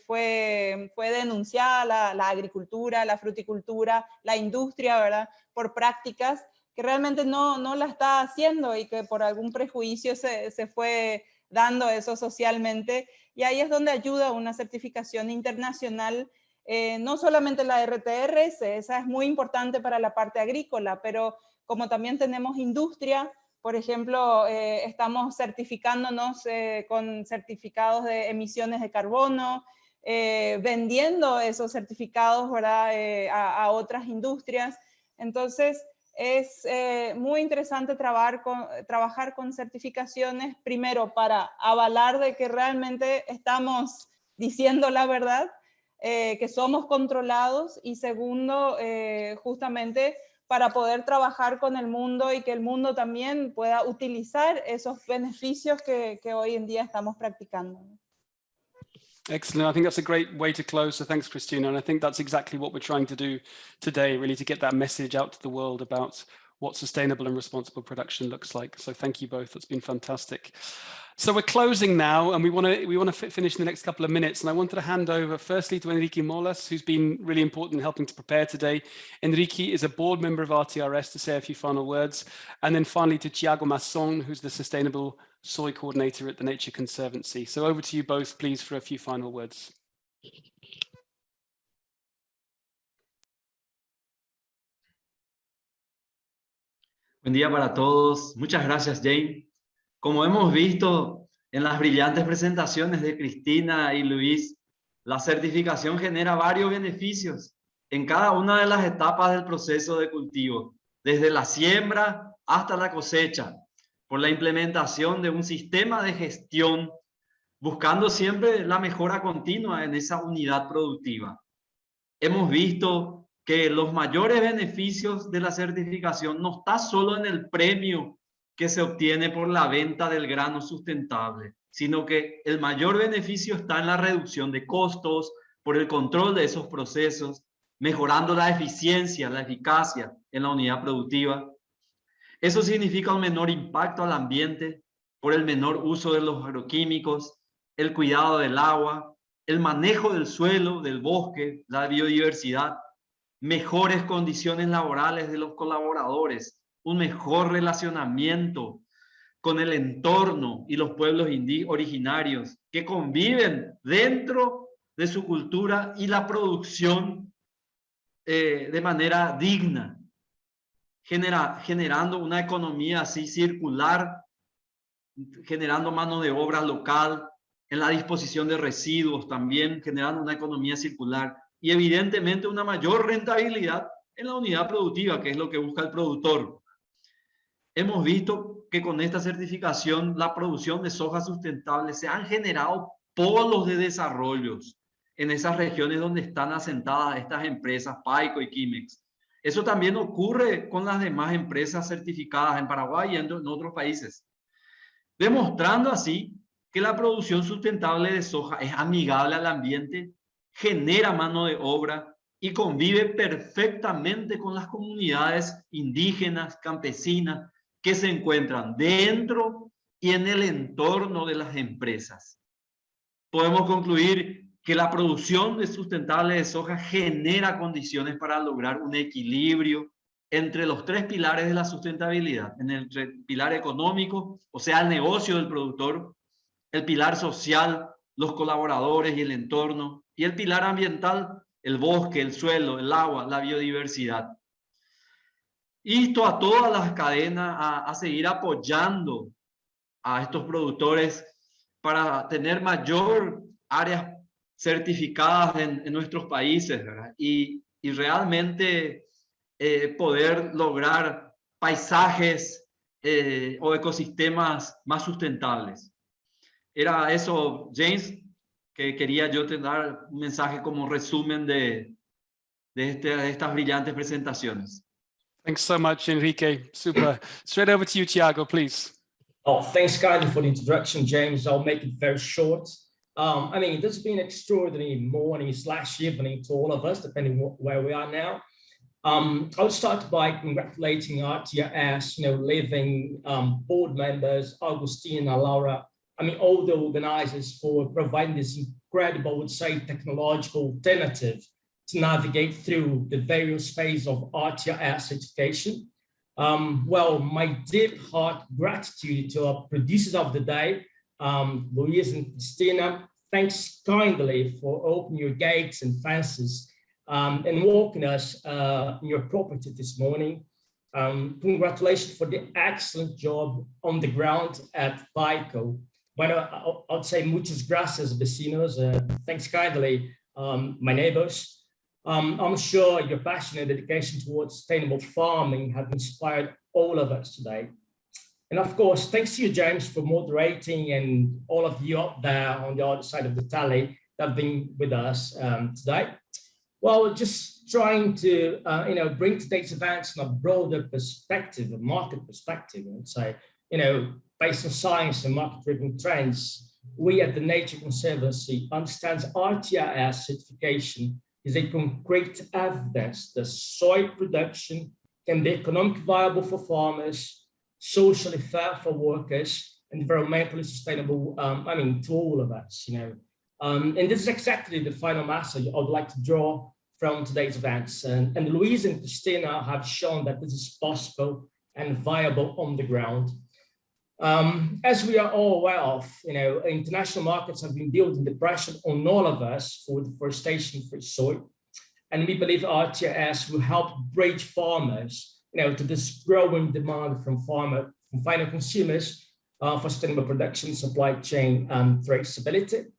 fue denunciada la agricultura, la fruticultura, la industria, ¿verdad? Por prácticas que realmente no la está haciendo y que por algún prejuicio se fue dando eso socialmente. Y ahí es donde ayuda una certificación internacional, no solamente la RTRS, esa es muy importante para la parte agrícola, pero como también tenemos industria, por ejemplo, estamos certificándonos con certificados de emisiones de carbono, vendiendo esos certificados, ¿verdad? A otras industrias. Entonces, es muy interesante trabajar con certificaciones, primero para avalar de que realmente estamos diciendo la verdad, que somos controlados, y segundo, justamente para poder trabajar con el mundo y que el mundo también pueda utilizar esos beneficios que hoy en día estamos practicando. Excellent. I think that's a great way to close. So thanks, Christina. And I think that's exactly what we're trying to do today, really, to get that message out to the world about what sustainable and responsible production looks like. So thank you both. That's been fantastic. So we're closing now, and we want to finish in the next couple of minutes. And I wanted to hand over firstly to Enrique Molas, who's been really important in helping to prepare today. Enrique is a board member of RTRS, to say a few final words. And then finally to Thiago Masson, who's the Sustainable Soy Coordinator at the Nature Conservancy. So over to you both, please, for a few final words. Buen día para todos. Muchas gracias, Jane. Como hemos visto en las brillantes presentaciones de Cristina y Luis, la certificación genera varios beneficios en cada una de las etapas del proceso de cultivo, desde la siembra hasta la cosecha, por la implementación de un sistema de gestión, buscando siempre la mejora continua en esa unidad productiva. Hemos visto que los mayores beneficios de la certificación no está solo en el premio que se obtiene por la venta del grano sustentable, sino que el mayor beneficio está en la reducción de costos, por el control de esos procesos, mejorando la eficiencia, la eficacia en la unidad productiva. Eso significa un menor impacto al ambiente por el menor uso de los agroquímicos, el cuidado del agua, el manejo del suelo, del bosque, la biodiversidad, mejores condiciones laborales de los colaboradores, un mejor relacionamiento con el entorno y los pueblos originarios que conviven dentro de su cultura y la producción de manera digna, generando una economía así circular, generando mano de obra local, en la disposición de residuos también, generando una economía circular y evidentemente una mayor rentabilidad en la unidad productiva, que es lo que busca el productor. Hemos visto que con esta certificación la producción de soja sustentable se han generado polos de desarrollos en esas regiones donde están asentadas estas empresas, Paico y Quimex. Eso también ocurre con las demás empresas certificadas en Paraguay y en otros países. demostrando así que la producción sustentable de soja es amigable al ambiente, genera mano de obra y convive perfectamente con las comunidades indígenas, campesinas, que se encuentran dentro y en el entorno de las empresas. Podemos concluir que la producción sustentable de soja genera condiciones para lograr un equilibrio entre los tres pilares de la sustentabilidad, en el pilar económico, o sea, el negocio del productor, el pilar social, los colaboradores y el entorno, y el pilar ambiental, el bosque, el suelo, el agua, la biodiversidad. Insto a todas las cadenas a seguir apoyando a estos productores para tener mayor áreas certificadas en nuestros países, ¿verdad? Y realmente poder lograr paisajes o ecosistemas más sustentables. Era eso, James, que quería yo te dar un mensaje como resumen de estas brillantes presentaciones. Thanks so much, Enrique. Super. Straight over to you, Thiago, please. Oh, thanks, kindly, for the introduction, James. I'll make it very short. I mean, this has been an extraordinary morning/evening to all of us, depending where we are now. I'll start by congratulating RTRS, living board members, Augustina, Laura, I mean, all the organizers for providing this incredible, I would say, technological alternative to navigate through the various phases of RTRS certification. Well, my deep heart gratitude to our producers of the day, Luis and Christina. Thanks kindly for opening your gates and fences and walking us in your property this morning. Congratulations for the excellent job on the ground at BICO. But I'd say muchas gracias, vecinos. Thanks kindly, my neighbors. I'm sure your passion and dedication towards sustainable farming have inspired all of us today. And of course, thanks to you, James, for moderating, and all of you up there on the other side of the tally that have been with us today. Well, just trying to bring today's events in a broader perspective, a market perspective, I would say, based on science and market-driven trends, we at the Nature Conservancy understand RTRS certification is a concrete evidence that soy production can be economically viable for farmers, socially fair for workers, and environmentally sustainable, to all of us, And this is exactly the final message I would like to draw from today's events. And Luis and Christina have shown that this is possible and viable on the ground. As we are all aware of, international markets have been building the pressure on all of us for deforestation for soy. And we believe RTRS will help bridge farmers, to this growing demand from final consumers for sustainable production, supply chain, and traceability.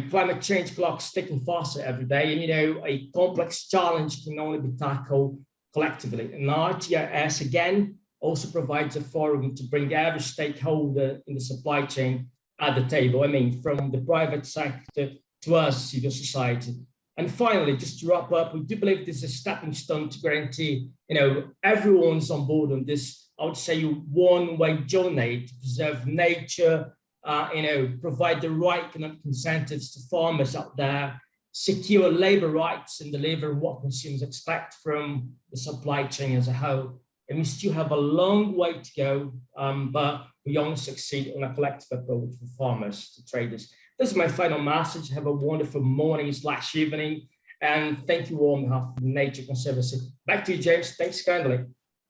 Climate change clock's ticking faster every day, and a complex challenge can only be tackled collectively. And RTRS again also provides a forum to bring every stakeholder in the supply chain at the table. From the private sector to us, civil society. And finally, just to wrap up, we do believe this is a stepping stone to guarantee, everyone's on board on this, I would say, one-way journey to preserve nature, provide the right economic incentives to farmers out there, secure labor rights, and deliver what consumers expect from the supply chain as a whole. And we still have a long way to go, but we only succeed on a collective approach for farmers to traders. This is my final message. Have a wonderful morning/evening, and thank you all on behalf of the Nature Conservancy. Back to you, James. Thanks kindly.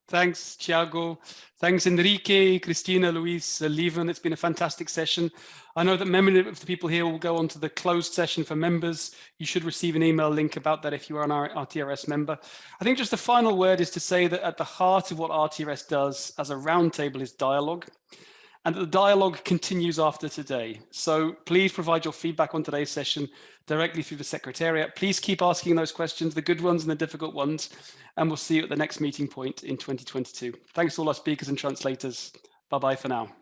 Thanks, Thiago. Thanks, Enrique, Christina, Luis, Lieven. It's been a fantastic session. I know that many of the people here will go on to the closed session for members. You should receive an email link about that if you are an RTRS member. I think just the final word is to say that at the heart of what RTRS does as a roundtable is dialogue. And the dialogue continues after today. So please provide your feedback on today's session directly through the Secretariat. Please keep asking those questions, the good ones and the difficult ones, and we'll see you at the next meeting point in 2022. Thanks to all our speakers and translators. Bye-bye for now.